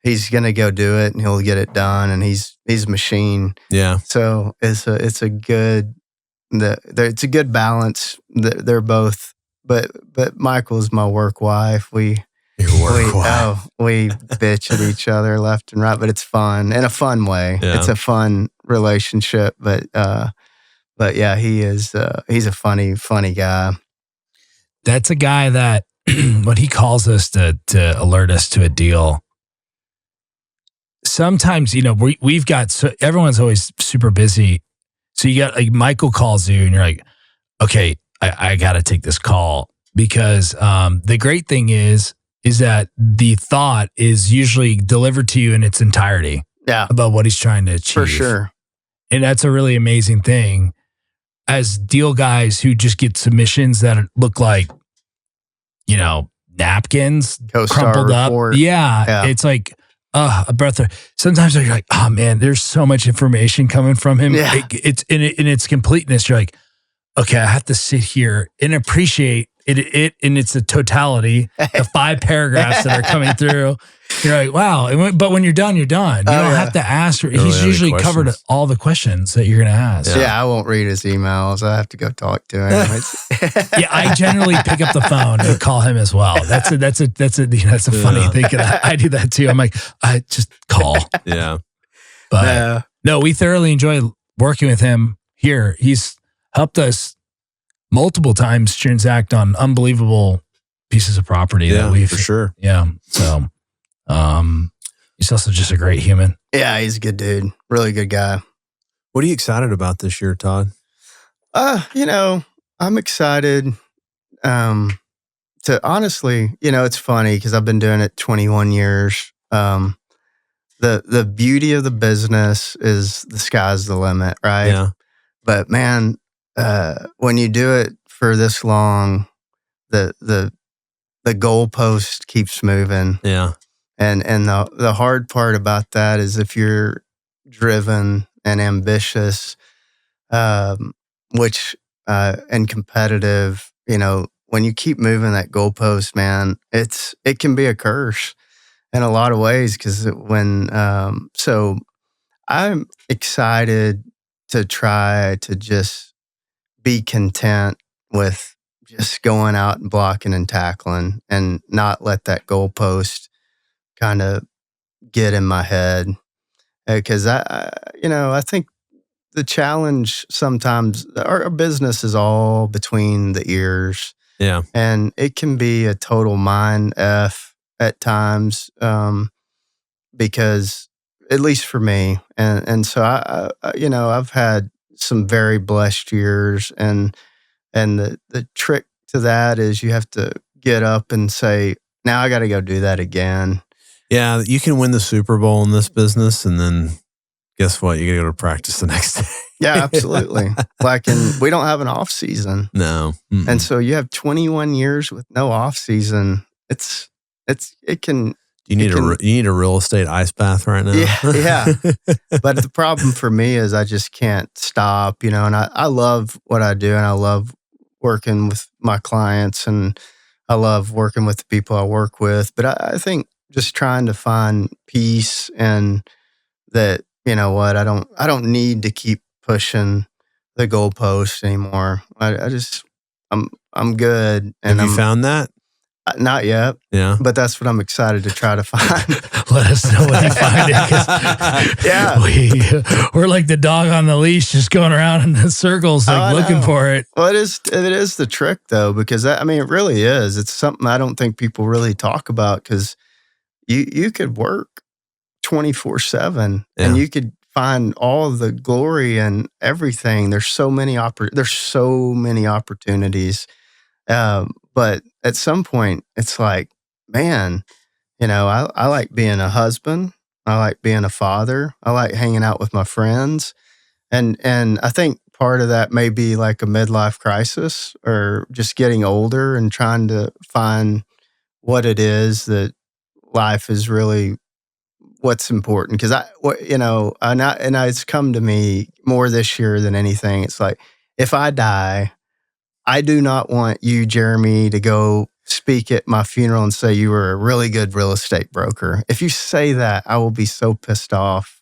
he's going to go do it and he'll get it done. And he's a machine. Yeah. So it's a good balance. They're both, but Michael's my work wife. We bitch at each other left and right, but it's fun in a fun way. Yeah. It's a fun relationship, but yeah, he's a funny guy. That's a guy that when he calls us to alert us to a deal, sometimes, we've got, everyone's always super busy. So you got like Michael calls you and you're like, okay, I got to take this call because the great thing is that the thought is usually delivered to you in its entirety. Yeah. About what he's trying to achieve. For sure. And that's a really amazing thing. As deal guys who just get submissions that look like, napkins crumpled up. Yeah. It's like, a breath of, sometimes you're like, oh man, there's so much information coming from him. Yeah. It's in its completeness. You're like, okay, I have to sit here and appreciate it in its totality, the 5 paragraphs that are coming through. You're like, wow. But when you're done, you're done. You don't have to ask. He's usually covered all the questions that you're going to ask. Yeah, I won't read his emails. I have to go talk to him. Yeah, I generally pick up the phone and call him as well. That's a funny thing. I do that too. I'm like, I just call. Yeah. But no, we thoroughly enjoy working with him here. He's helped us multiple times transact on unbelievable pieces of property that we've for sure. Yeah. So he's also just a great human. Yeah, he's a good dude. Really good guy. What are you excited about this year, Todd? I'm excited to honestly, it's funny because I've been doing it 21 years. The beauty of the business is the sky's the limit, right? Yeah. But man, when you do it for this long, the the goalpost keeps moving. Yeah. And the hard part about that is if you're driven and ambitious, which and competitive, when you keep moving that goalpost, man, it can be a curse in a lot of ways. Because so I'm excited to try to just be content with just going out and blocking and tackling, and not let that goalpost kind of get in my head. Because I think the challenge sometimes, our business is all between the ears. Yeah. And it can be a total mind F at times, because at least for me. And so I've had some very blessed years, and the trick to that is you have to get up and say, now I got to go do that again. Yeah, you can win the Super Bowl in this business, and then guess what? You got to go to practice the next day. Yeah, absolutely. We don't have an off season. No. Mm-mm. And so you have 21 years with no off season. It can. You need a real estate ice bath right now. Yeah. But the problem for me is I just can't stop, and I love what I do, and I love working with my clients, and I love working with the people I work with. But I think just trying to find peace, and that, I don't need to keep pushing the goalpost anymore. I'm good. And Have you found that? Not yet. Yeah. But that's what I'm excited to try to find. Let us know when you find it. Yeah. We're like the dog on the leash, just going around in the circles, looking for it. Well, it is the trick, though, because it really is. It's something I don't think people really talk about, because you could work 24/7, and you could find all the glory and everything. There's so many opportunities. But at some point, it's like, man, I like being a husband. I like being a father. I like hanging out with my friends. And I think part of that may be like a midlife crisis, or just getting older and trying to find what it is that life is really what's important. Because it's come to me more this year than anything. It's like, if I die, I do not want you, Jeremy, to go speak at my funeral and say you were a really good real estate broker. If you say that, I will be so pissed off.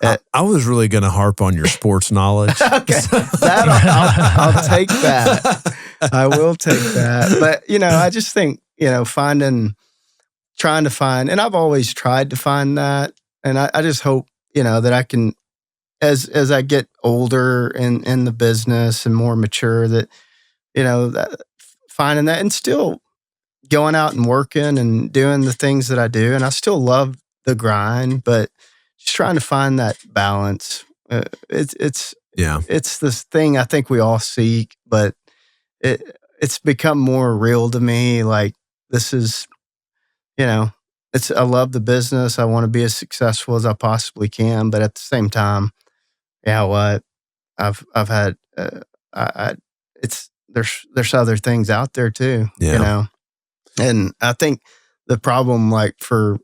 I was really going to harp on your sports knowledge. Okay, I'll take that. I will take that. But, I just think, trying to find, and I've always tried to find that. And I just hope, that I can, as I get older in the business and more mature, that, that finding that, and still going out and working and doing the things that I do. And I still love the grind, but just trying to find that balance. It's this thing I think we all seek, but it's become more real to me. Like, this is, I love the business. I want to be as successful as I possibly can, but at the same time, I've had, there's other things out there too, and I think the problem, like, for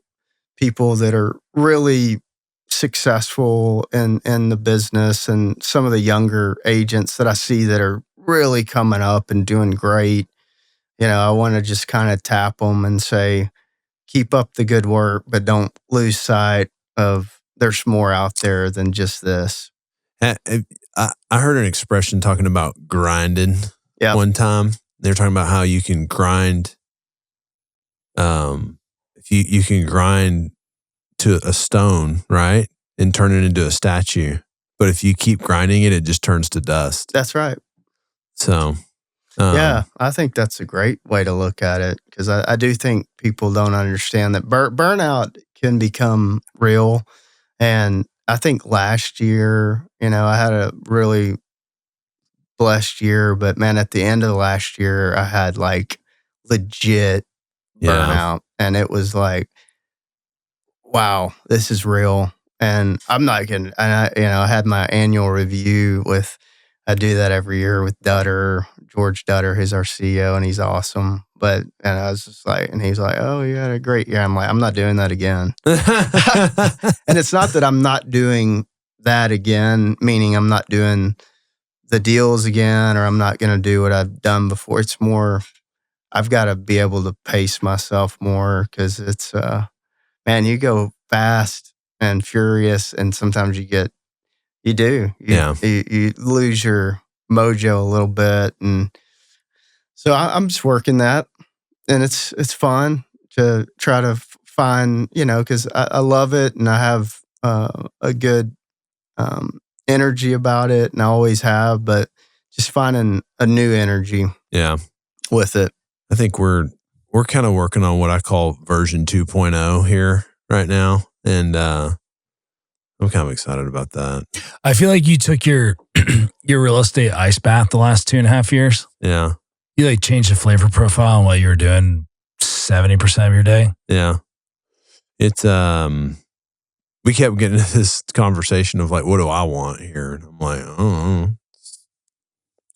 people that are really successful in the business, and some of the younger agents that I see that are really coming up and doing great, I want to just kind of tap them and say, keep up the good work, but don't lose sight of there's more out there than just this. I heard an expression talking about grinding one time. They were talking about how you can grind. If you can grind to a stone, right, and turn it into a statue. But if you keep grinding it, it just turns to dust. That's right. So, I think that's a great way to look at it, because I do think people don't understand that burnout can become real. And I think last year, I had a really blessed year, but man, at the end of last year, I had like legit burnout, and it was like, wow, this is real. And I'm not kidding. And I had my annual review with, I do that every year with George Dutter, who's our CEO, and he's awesome. But, and I was just like, and he's like, oh, you had a great year. I'm like, I'm not doing that again. And it's not that I'm not doing that again, meaning I'm not doing the deals again, or I'm not going to do what I've done before. It's more, I've got to be able to pace myself more, because it's, man, you go fast and furious, and sometimes you lose your mojo a little bit. And so I'm just working that, and it's fun to try to find, because I love it, and I have a good energy about it, and I always have, but just finding a new energy with it. I think we're kind of working on what I call version 2.0 here right now, and I'm kind of excited about that. I feel like you took your real estate ice bath the last 2.5 years. Yeah. You like changed the flavor profile on what you were doing 70% of your day. Yeah. It's, we kept getting into this conversation of like, what do I want here? And I'm like, oh.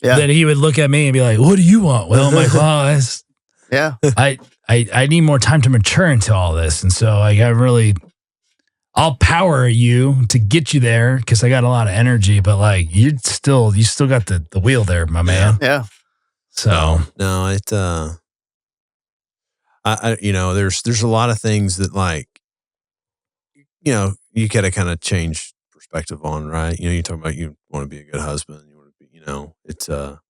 Yeah. Then he would look at me and be like, what do you want? Well, I'm like, well, I need more time to mature into all this. And so I'll power you to get you there, because I got a lot of energy, but like you still got the wheel there, my man. Yeah. So no, it there's a lot of things that, like, you gotta kind of change perspective on, right? You talk about you want to be a good husband, you want to be, it's for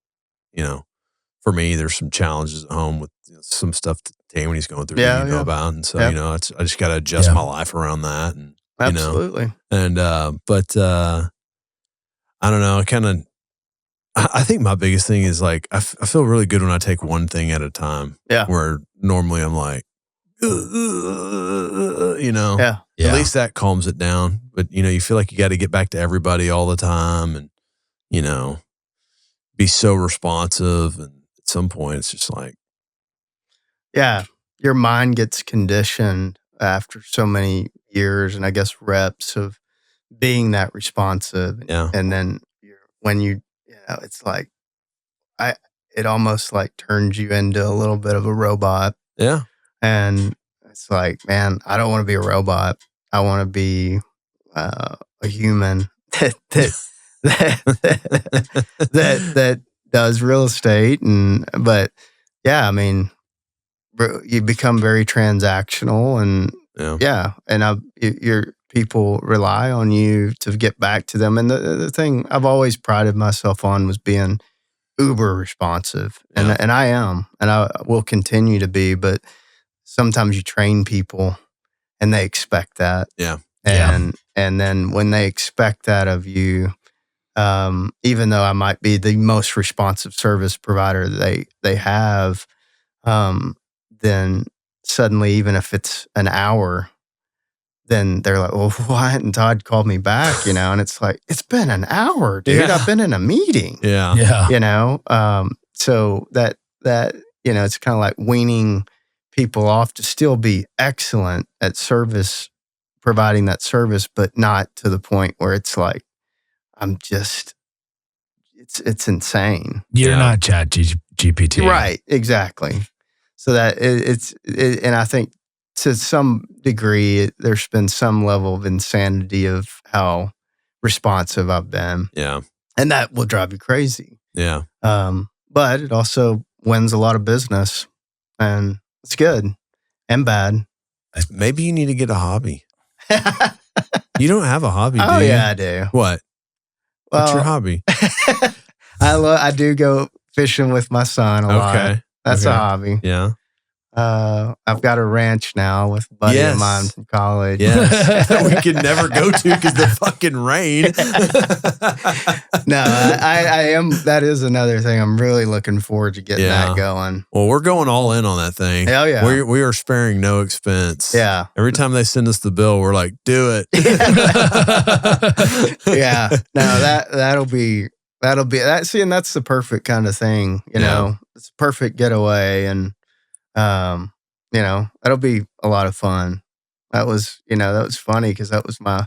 me, there's some challenges at home with some stuff that Tammy's going through that you know about, and so I just got to adjust my life around that, and absolutely. And but I don't know. I think my biggest thing is like I feel really good when I take one thing at a time. Yeah. Where normally I'm like, Yeah. At least that calms it down. But you feel like you got to get back to everybody all the time, and be so responsive. And at some point, it's just like, yeah, your mind gets conditioned after so many years, and I guess reps of being that responsive. Yeah. And then it's like, it almost like turns you into a little bit of a robot. Yeah. And it's like, man, I don't want to be a robot. I want to be a human that does real estate. But yeah, I mean, you become very transactional, and your people rely on you to get back to them. And the thing I've always prided myself on was being uber responsive, and I am, and I will continue to be. But sometimes you train people, and they expect that. Yeah. And then when they expect that of you, even though I might be the most responsive service provider they have, then suddenly, even if it's an hour, then they're like, well, why hadn't Todd called me back? And it's like, it's been an hour, dude. Yeah. I've been in a meeting. Yeah. So that it's kind of like weaning people off to still be excellent at providing that service, but not to the point where it's like, it's insane. You're not Chat GPT. Right. Exactly. So that and I think to some degree, there's been some level of insanity of how responsive I've been. Yeah. And that will drive you crazy. Yeah. But it also wins a lot of business, and it's good and bad. Maybe you need to get a hobby. You don't have a hobby, do you? Oh, yeah, I do. What? Well, what's your hobby? I do go fishing with my son a lot. That's a hobby. Yeah. I've got a ranch now with a buddy of mine from college. Yes. We can never go to because the fucking rain. No, I am. That is another thing. I'm really looking forward to getting that going. Well, we're going all in on that thing. Hell yeah. We are sparing no expense. Yeah. Every time they send us the bill, we're like, do it. Yeah. No, that'll be that. See, and that's the perfect kind of thing. It's a perfect getaway, and that'll be a lot of fun. That was funny because that was my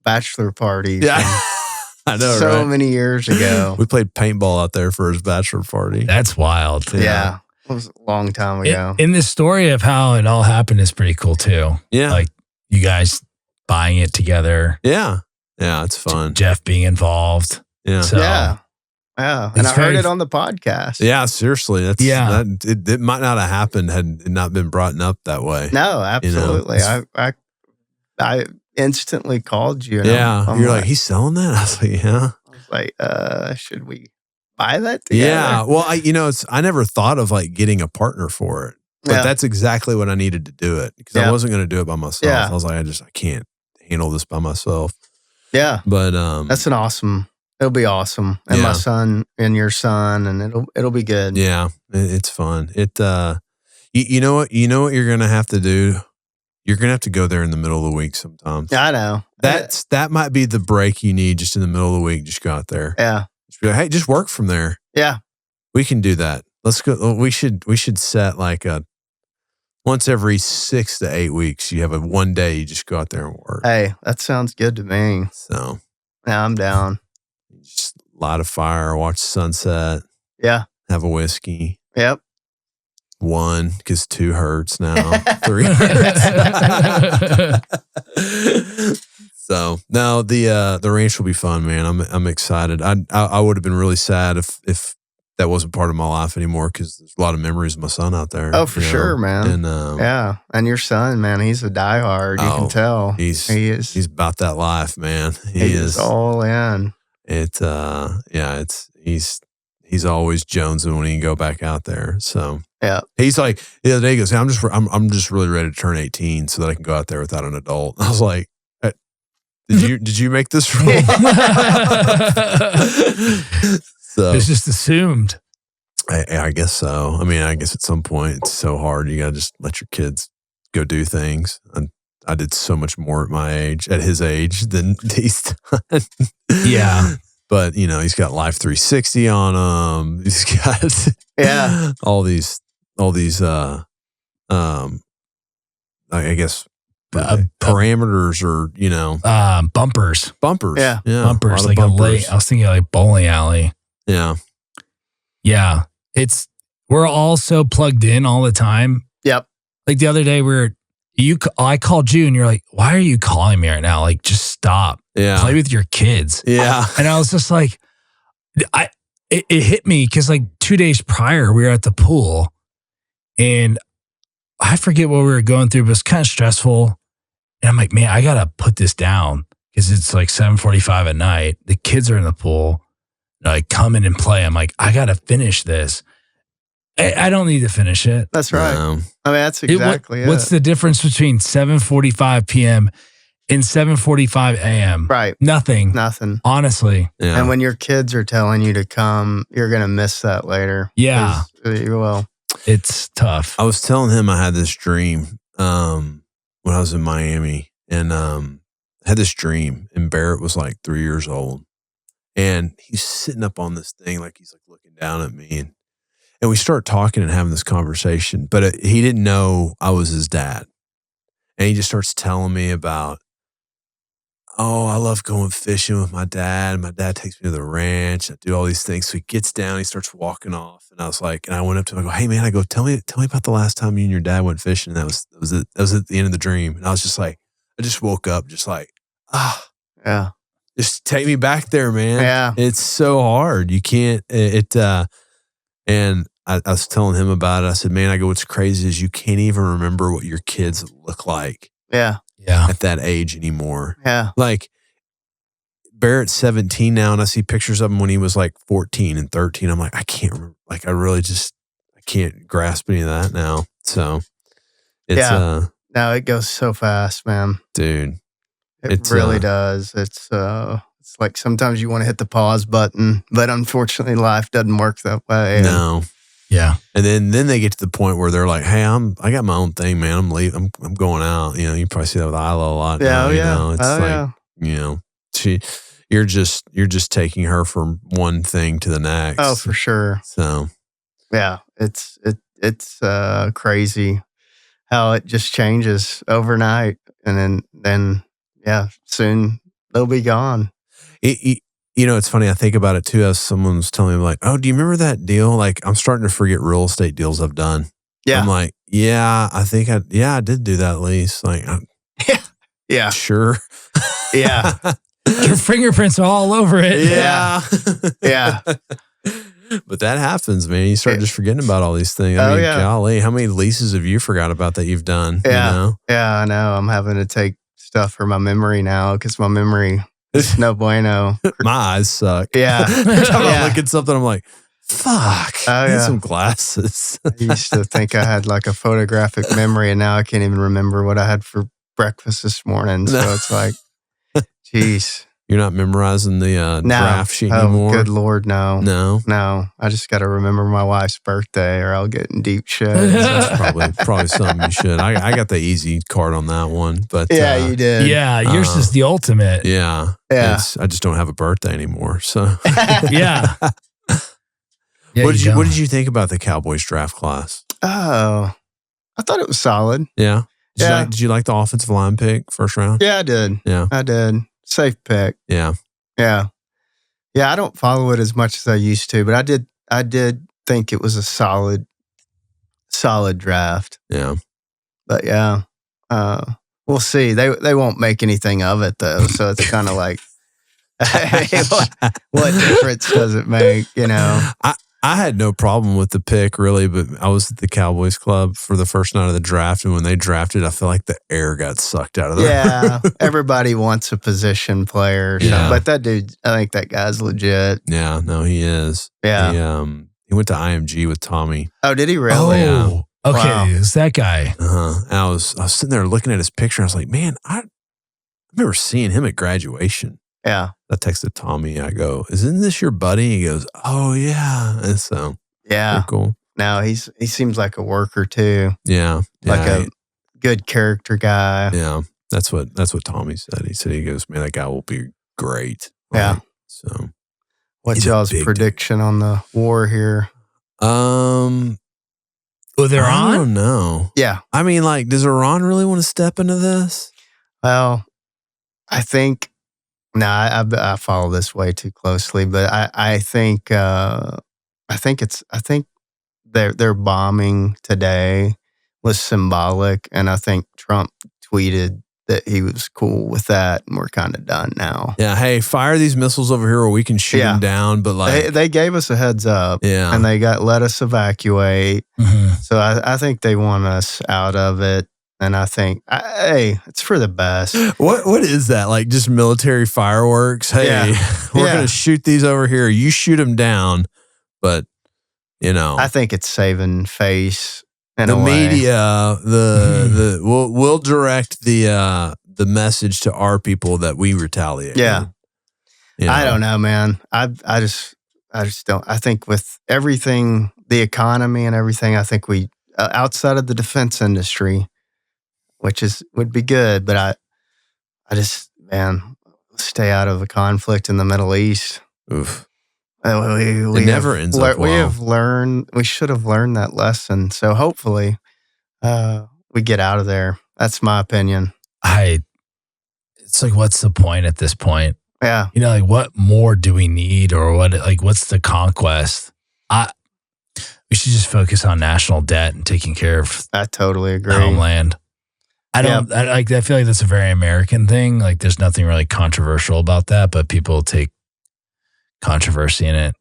bachelor party. Yeah. I know, so many years ago. We played paintball out there for his bachelor party. That's wild. Yeah. It was a long time ago. In the story of how it all happened is pretty cool too. Yeah. Like you guys buying it together. Yeah. Yeah. It's fun. Jeff being involved. Yeah. So, Yeah. And It's I heard very- it on the podcast. Yeah. Seriously. That's, Yeah. It might not have happened had it not been brought up that way. No, absolutely. I instantly called you. And Yeah. I'm You're like, he's selling that? I was like, yeah. should we buy that together? Yeah. Well, I never thought of like getting a partner for it, but Yeah. that's exactly what I needed to do it because I Yeah. wasn't going to do it by myself. Yeah. I was like, I can't handle this by myself. Yeah. But, It'll be awesome. And Yeah. my son and your son, and it'll be good. yeah, it's fun. You know what you're going to have to do? You're going to have to go there in the middle of the week sometimes. I know. That might be the break you need just in the middle of the week. Just go out there. Yeah. Just be like, hey, just work from there. Yeah. We can do that. Let's go. We should set like a once every 6 to 8 weeks. You have a one day you just go out there and work. Hey, that sounds good to me. So Yeah, I'm down. just light a fire, watch the sunset, Yeah. have a whiskey. Yep. 1 because 2 hurts now. 3 hurts. So no, the ranch will be fun, man. I'm excited. I would have been really sad if that wasn't part of my life anymore because there's a lot of memories of my son out there. Oh, for sure, man. And Yeah. And your son, man, he's a diehard. You can tell. He is. He's about that life, man. He is all in. He's always jonesing when he can go back out there. So Yeah. he's like the other day he goes, hey, I'm just really ready to turn 18 so that I can go out there without an adult. I was like, did you make this rule? So it's just assumed. I guess so. I mean, I guess at some point it's so hard. You got to just let your kids go do things. And I did so much more at his age than he's done. Yeah. But, he's got Life 360 on him. He's got all these I guess parameters or, Bumpers. bumpers. Yeah. Bumpers. A lot Like of bumpers. I was thinking like bowling alley. Yeah. Yeah. We're all so plugged in all the time. Yep. Like the other day I called you and you're like, why are you calling me right now? Like, just stop. Yeah. Play with your kids. Yeah. And I was just like, it hit me because like 2 days prior, we were at the pool and I forget what we were going through, but it's kind of stressful. And I'm like, man, I got to put this down because it's like 7:45 at night. The kids are in the pool. They're like, come in and play. I'm like, I got to finish this. I don't need to finish it. That's right. I mean, that's exactly it. What's the difference between 7:45 p.m. and 7:45 a.m.? Right. Nothing. Honestly. Yeah. And when your kids are telling you to come, you're going to miss that later. Yeah. You will. It's tough. I was telling him I had this dream when I was in Miami, and I had this dream, and Barrett was like 3 years old, and he's sitting up on this thing like he's like looking down at me, and we start talking and having this conversation, but he didn't know I was his dad, and he just starts telling me about, oh, I love going fishing with my dad. My dad takes me to the ranch. I do all these things. So he gets down, he starts walking off. And I was like, and I went up to him, I go, hey man, tell me about the last time you and your dad went fishing. And that was at the end of the dream. And I was just like, I just woke up just like, Yeah. just take me back there, man. Yeah. It's so hard. You can't, and I was telling him about it. I said, man, what's crazy is you can't even remember what your kids look like Yeah. Yeah. at that age anymore. Yeah. Like Barrett's 17 now, and I see pictures of him when he was like 14 and 13. I'm like, I can't remember. Like, I can't grasp any of that now. So it's, No, it goes so fast, man. dude, It really does. It's like sometimes you want to hit the pause button, but unfortunately life doesn't work that way. no. Yeah. And then they get to the point where they're like, hey, I got my own thing, man. I'm leaving. I'm going out. You probably see that with Isla a lot. Yeah. now, It's like, you're just taking her from one thing to the next. Oh, for sure. So Yeah. It's crazy how it just changes overnight. And then soon they'll be gone. It's funny. I think about it too, as someone was telling me like, oh, do you remember that deal? Like, I'm starting to forget real estate deals I've done. Yeah. I'm like, yeah, I think I did do that lease. Like, yeah. Sure. Yeah. Your fingerprints are all over it. Yeah. Yeah. But that happens, man. You start just forgetting about all these things. I mean, golly, how many leases have you forgot about that you've done? Yeah. You know? Yeah, I know. I'm having to take stuff for my memory now because my memory is no bueno. My eyes suck. Yeah. Every time I look at something, I'm like, fuck. I need some glasses. I used to think I had like a photographic memory, and now I can't even remember what I had for breakfast this morning. So it's like, geez. You're not memorizing the draft sheet anymore? Good Lord, no. No? I just got to remember my wife's birthday or I'll get in deep shit. That's probably something you should. I got the easy card on that one. But yeah, you did. Yeah, yours is the ultimate. Yeah. Yeah. I just don't have a birthday anymore. So yeah. What did you think about the Cowboys draft class? Oh, I thought it was solid. Yeah. Did you like the offensive line pick first round? Yeah, I did. Yeah. I did. Safe pick. Yeah. Yeah. Yeah, I don't follow it as much as I used to, but I did think it was a solid draft. Yeah. But yeah. We'll see. They won't make anything of it though. So it's kind of like what difference does it make, I had no problem with the pick, really, but I was at the Cowboys Club for the first night of the draft, and when they drafted, I feel like the air got sucked out of the room. Everybody wants a position player. Yeah. But that dude, I think that guy's legit. Yeah, no, he is. Yeah. He went to IMG with Tommy. Oh, did he really? Oh, okay. Wow. It's that guy. And I was sitting there looking at his picture, and I was like, man, I remember seeing him at graduation. Yeah. I texted Tommy. I go, isn't this your buddy? He goes, oh, yeah. And so, yeah. cool. No, he seems like a worker too. Yeah. Like a good character guy. Yeah. That's what Tommy said. He goes, man, that guy will be great. Yeah. So, what's y'all's prediction on the war here? Oh, they're on? I don't know. Yeah. I mean, like, does Iran really want to step into this? Well, I think. No, I follow this way too closely, but I think their bombing today was symbolic, and I think Trump tweeted that he was cool with that, and we're kind of done now. Yeah, hey, fire these missiles over here, or we can shoot them down. But like, they gave us a heads up, and they let us evacuate. Mm-hmm. So I think they want us out of it. And I think, hey, it's for the best. What is that? Like just military fireworks? Hey, we're going to shoot these over here. You shoot them down. But, I think it's saving face in the a way. media, we'll direct the message to our people that we retaliate. Yeah. I don't know, man. I just don't. I think with everything, the economy and everything, I think we, outside of the defense industry, which would be good, but I just, man, stay out of a conflict in the Middle East. Oof. It never ends up well. We should have learned that lesson. So hopefully we get out of there. That's my opinion. It's like, what's the point at this point? Yeah. Like what more do we need, or what's the conquest? We should just focus on national debt and taking care of I totally agree. the homeland. I feel like that's a very American thing. Like there's nothing really controversial about that, but people take controversy in it.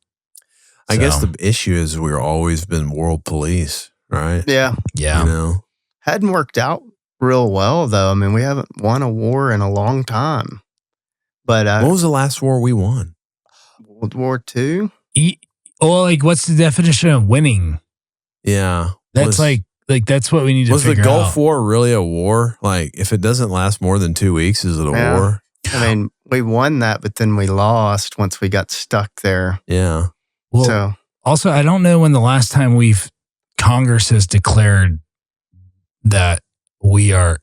I guess the issue is we've always been world police, right? Yeah. Yeah. Hadn't worked out real well though. I mean, we haven't won a war in a long time. But what was the last war we won? World War II? What's the definition of winning? Yeah. That's that's what we need to figure out. Was the Gulf War really a war? Like, if it doesn't last more than 2 weeks, is it a war? I mean, we won that, but then we lost once we got stuck there. Yeah. Well, also, I don't know when the last time Congress has declared that we are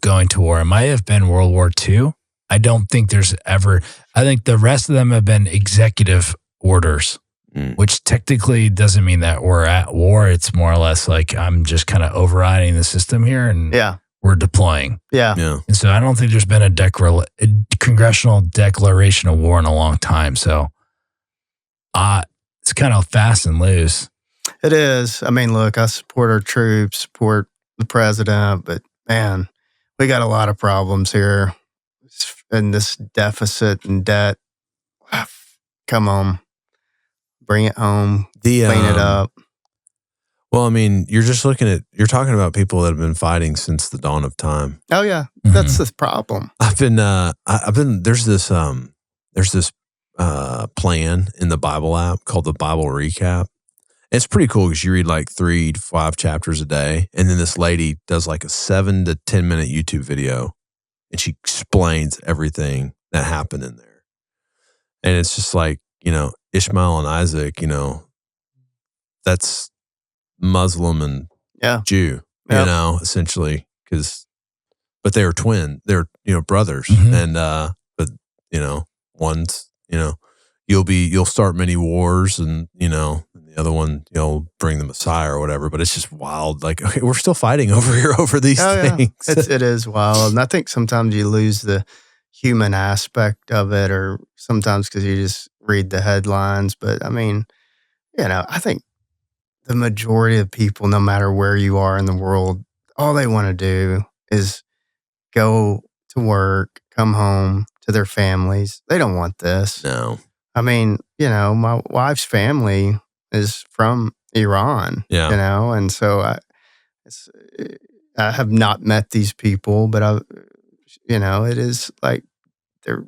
going to war. It might have been World War II. I don't think there's ever. I think the rest of them have been executive orders. Which technically doesn't mean that we're at war. It's more or less like I'm just kind of overriding the system here, and we're deploying. Yeah. Yeah. And so I don't think there's been a congressional declaration of war in a long time. So it's kind of fast and loose. It is. I mean, look, I support our troops, support the president, but man, we got a lot of problems here. And this deficit and debt, come on, bring it home, clean it up. Well, I mean, you're talking about people that have been fighting since the dawn of time. Oh yeah, that's the problem. There's this plan in the Bible app called the Bible Recap. It's pretty cool because you read like 3 to 5 chapters a day, and then this lady does like a 7 to 10 minute YouTube video, and she explains everything that happened in there. And it's just like, Ishmael and Isaac, that's Muslim and Jew, essentially, but they were they're brothers, and one's, you'll start many wars, and and the other one, you'll bring the Messiah or whatever. But it's just wild. Like, okay, we're still fighting over these things. Yeah. It is wild, and I think sometimes you lose the human aspect of it, or sometimes because you just read the headlines. But I mean, I think the majority of people, no matter where you are in the world, all they want to do is go to work, come home to their families. They don't want this. No. I mean, my wife's family is from Iran, and so I have not met these people, but it is like they're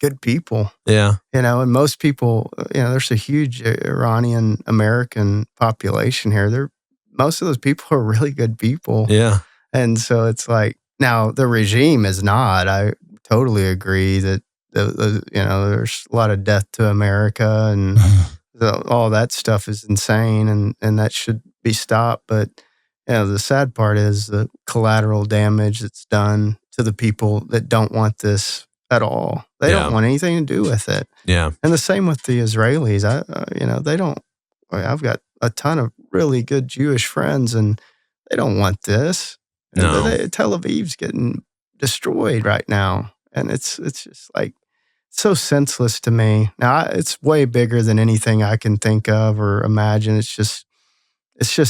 good people. Yeah. And most people, there's a huge Iranian American population here. Most of those people are really good people. Yeah. And so it's like, now the regime is not. I totally agree that there's a lot of death to America, and all that stuff is insane, and that should be stopped. But the sad part is the collateral damage that's done to the people that don't want this at all. They don't want anything to do with it. Yeah. And the same with the Israelis. They don't. I've got a ton of really good Jewish friends, and they don't want this. No. Tel Aviv's getting destroyed right now, and it's just like so senseless to me. Now it's way bigger than anything I can think of or imagine. It's just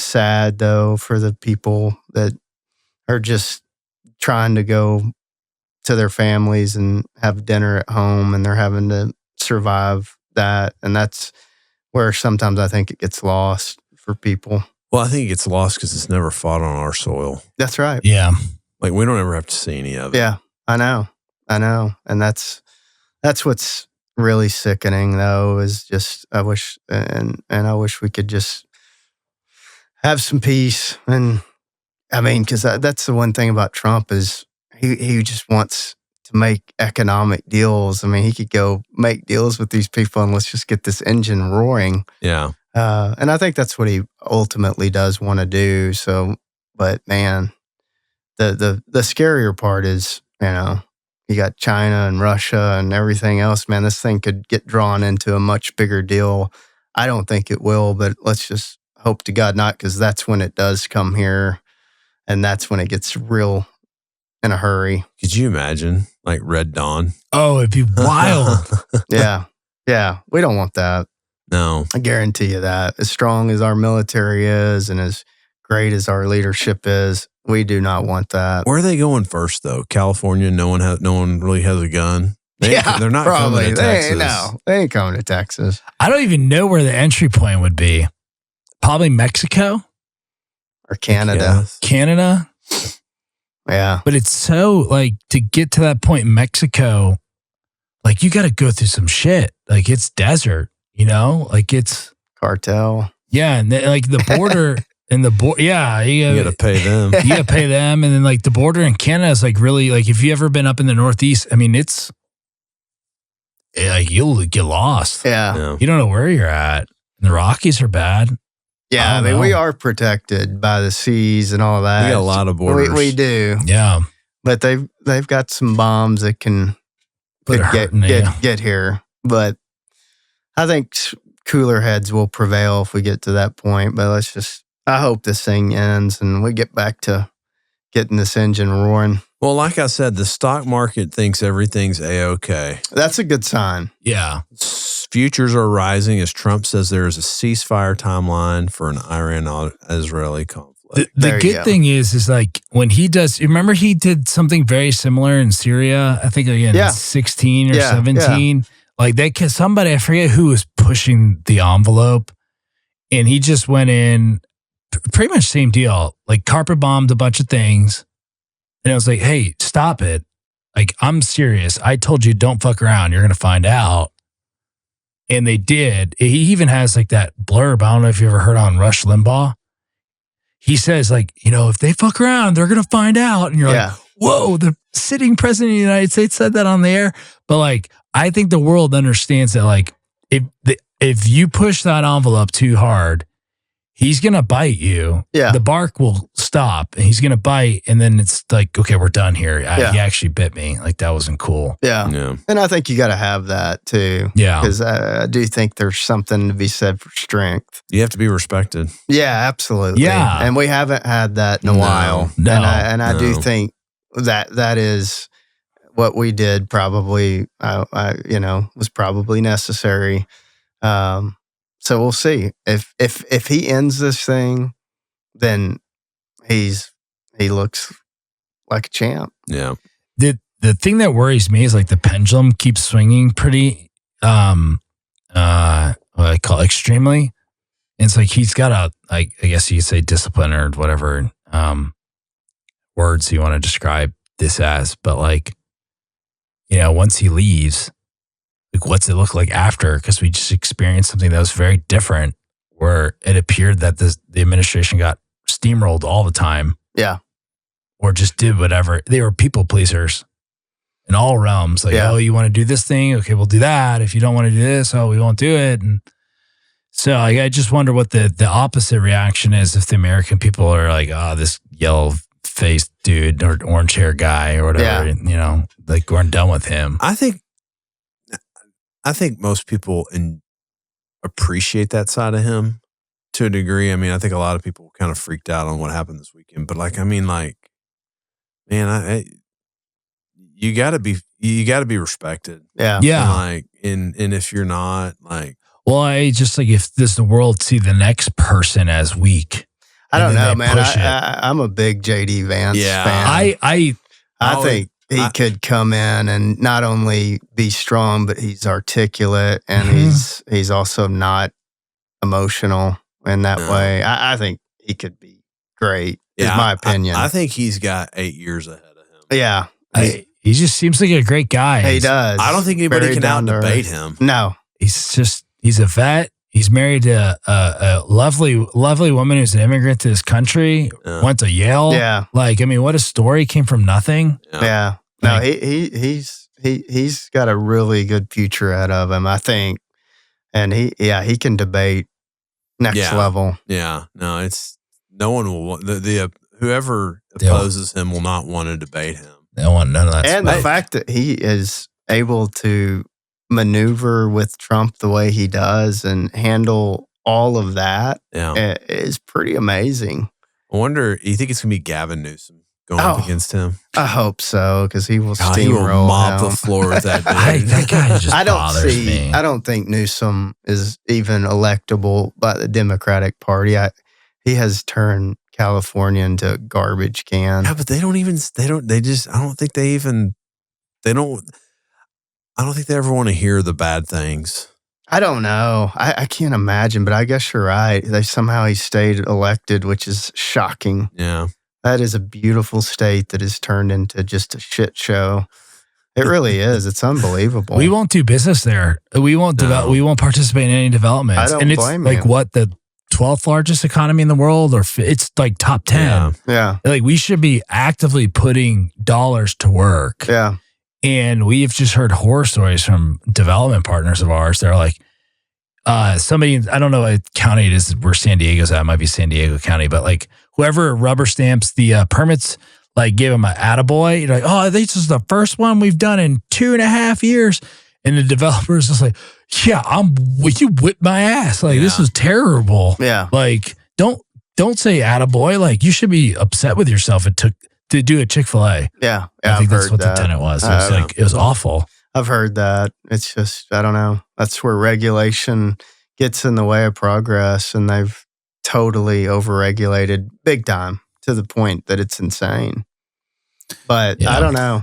sad though for the people that are just trying to go to their families and have dinner at home, and they're having to survive that. And that's where sometimes I think it gets lost for people. Well, I think it gets lost because it's never fought on our soil. That's right. Yeah. Like, we don't ever have to see any of it. Yeah, I know. And that's what's really sickening though, is just, I wish we could just have some peace. And I mean, because that's the one thing about Trump is he just wants to make economic deals. I mean, he could go make deals with these people and let's just get this engine roaring. Yeah. And I think that's what he ultimately does want to do. So, but man, the scarier part is, you got China and Russia and everything else. Man, this thing could get drawn into a much bigger deal. I don't think it will, but let's just hope to God not, because that's when it does come here, and that's when it gets real in a hurry. Could you imagine, like, Red Dawn? Oh, it'd be wild. Yeah. We don't want that. No. I guarantee you that. As strong as our military is and as great as our leadership is, we do not want that. Where are they going first, though? California? No one really has a gun. They're not probably coming to Texas. They ain't coming to Texas. I don't even know where the entry point would be. Probably Mexico or Canada. Yes. Canada. Yeah. But it's so, like, to get to that point in Mexico, like, you got to go through some shit. Like, it's desert, like it's cartel. Yeah. And like the border and you got to pay them. You got to pay them. And then like the border in Canada is like really, like, if you ever been up in the Northeast, I mean, it's like you'll get lost. Yeah. You don't know where you're at. And the Rockies are bad. Yeah, I mean, we are protected by the seas and all that. We got a lot of borders. We do. Yeah. But they've got some bombs that can get here. But I think cooler heads will prevail if we get to that point. But I hope this thing ends and we get back to getting this engine roaring. Well, like I said, the stock market thinks everything's A-OK. That's a good sign. Yeah. Futures are rising as Trump says there is a ceasefire timeline for an Iran-Israeli conflict. The good thing is like when he does, remember he did something very similar in Syria, I think again, 16 or 17. Yeah. Like somebody, I forget who was pushing the envelope, and he just went in, pretty much same deal, like carpet bombed a bunch of things. And I was like, hey, stop it. Like, I'm serious. I told you don't fuck around. You're going to find out. And they did. He even has like that blurb. I don't know if you ever heard on Rush Limbaugh. He says like, if they fuck around, they're going to find out. And you're like, whoa, the sitting president of the United States said that on the air. But like, I think the world understands that like, if you push that envelope too hard, he's going to bite you. Yeah. The bark will stop and he's going to bite. And then it's like, okay, we're done here. He actually bit me. Like, that wasn't cool. Yeah. And I think you got to have that too. Yeah. Because I do think there's something to be said for strength. You have to be respected. Yeah, absolutely. Yeah. And we haven't had that in a while. No. And I do think that is what we did probably, was probably necessary. So we'll see if he ends this thing, then he looks like a champ. Yeah. The thing that worries me is like the pendulum keeps swinging pretty, what I call extremely. And it's like he's got I guess you could say discipline or whatever words you want to describe this as, but like, once he leaves. Like, what's it look like after? Because we just experienced something that was very different, where it appeared that the administration got steamrolled all the time. Yeah. Or just did whatever. They were people pleasers in all realms. Like, oh, you want to do this thing? Okay, we'll do that. If you don't want to do this, we won't do it. And so I just wonder what the opposite reaction is if the American people are like, this yellow-faced dude or orange hair guy or whatever, like we're done with him. I think most people appreciate that side of him to a degree. I mean, I think a lot of people kind of freaked out on what happened this weekend. But you got to be respected. Yeah, yeah. And if you're not, like, well, I just like if the world see the next person as weak. I don't know, man. I'm a big JD Vance fan. I think. He could come in and not only be strong, but he's articulate and he's also not emotional in that way. I think he could be great, is my opinion. I think he's got 8 years ahead of him. Yeah. He just seems like a great guy. He does. I don't think anybody can out-debate him. No. He's a vet. He's married to a lovely woman who's an immigrant to this country, went to Yale. Yeah. Like, I mean, what a story, came from nothing. Yeah. No, he's got a really good future ahead of him, I think, and he can debate next level. Yeah, no, it's no one will whoever opposes him will not want to debate him. They don't want none of that. And the fact that he is able to maneuver with Trump the way he does and handle all of that is pretty amazing. I wonder, you think it's gonna be Gavin Newsom going up against him? I hope so, because he will steamroll. He will mop the floor with that dude. That guy just bothers me. I don't think Newsom is even electable by the Democratic Party. He has turned California into a garbage can. Yeah, but I don't think they ever want to hear the bad things. I don't know. I can't imagine, but I guess you're right. He stayed elected, which is shocking. Yeah. That is a beautiful state that has turned into just a shit show. It really is. It's unbelievable. We won't do business there. We won't we won't participate in any developments. I don't blame you. Like what, the 12th largest economy in the world, or it's like top 10. Yeah. Like we should be actively putting dollars to work. Yeah. And we've just heard horror stories from development partners of ours. They're like, somebody, I don't know what county it is where San Diego's at. It might be San Diego County, but like whoever rubber stamps the permits, like gave him an attaboy. You're like, this is the first one we've done in 2.5 years. And the developer's just like, you whipped my ass. Like, this is terrible. Yeah. Like, don't say attaboy. Like, you should be upset with yourself. It took to do a Chick-fil-A. Yeah. I think that's heard what that. the tenant was. It was like, it was awful. I've heard that. It's just, I don't know. That's where regulation gets in the way of progress, and they've totally overregulated big time to the point that it's insane. But I don't know.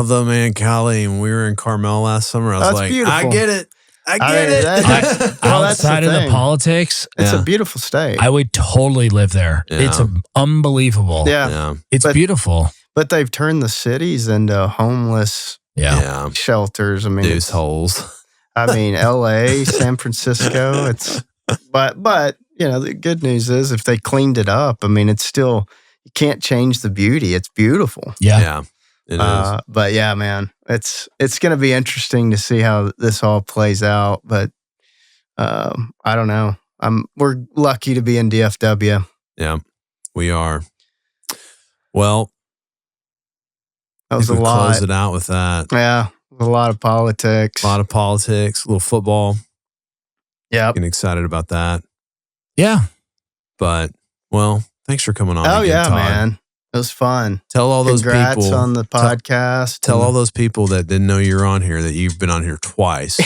Though, man, Callie, when we were in Carmel last summer, I was like, beautiful. I get it. I get it. Outside of the politics, it's a beautiful state. I would totally live there. Yeah. It's unbelievable. Yeah. It's beautiful. But they've turned the cities into homeless shelters. I mean, deuce holes. I mean, LA, San Francisco. But you know, the good news is if they cleaned it up, I mean, it's still, you can't change the beauty. It's beautiful. Yeah. It is. But yeah, man, it's going to be interesting to see how this all plays out. But I don't know. We're lucky to be in DFW. Yeah, we are. Well, that was a lot. Close it out with that. Yeah, a lot of politics. A little football. Yeah, getting excited about that. Yeah, but well, thanks for coming on. Oh again, yeah, Todd. man. It was fun. Tell all those Congrats people on the podcast. Tell all those people that didn't know you were on here that you've been on here twice.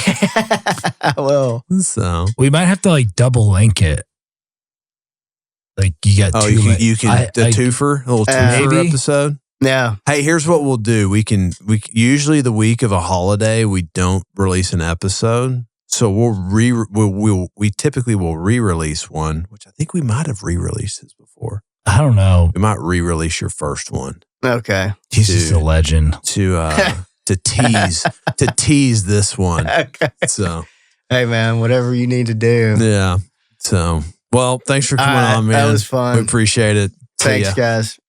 I will. So we might have to like double link it. Like you got two. You can a little twofer episode. Yeah. Hey, here's what we'll do. We usually the week of a holiday we don't release an episode, so we typically will re-release one, which I think we might have re-released this before. I don't know. We might re-release your first one. Okay. He's just a legend. To tease this one. Okay. So hey man, whatever you need to do. Yeah. So well, thanks for coming on, man. That was fun. We appreciate it. Thanks, guys.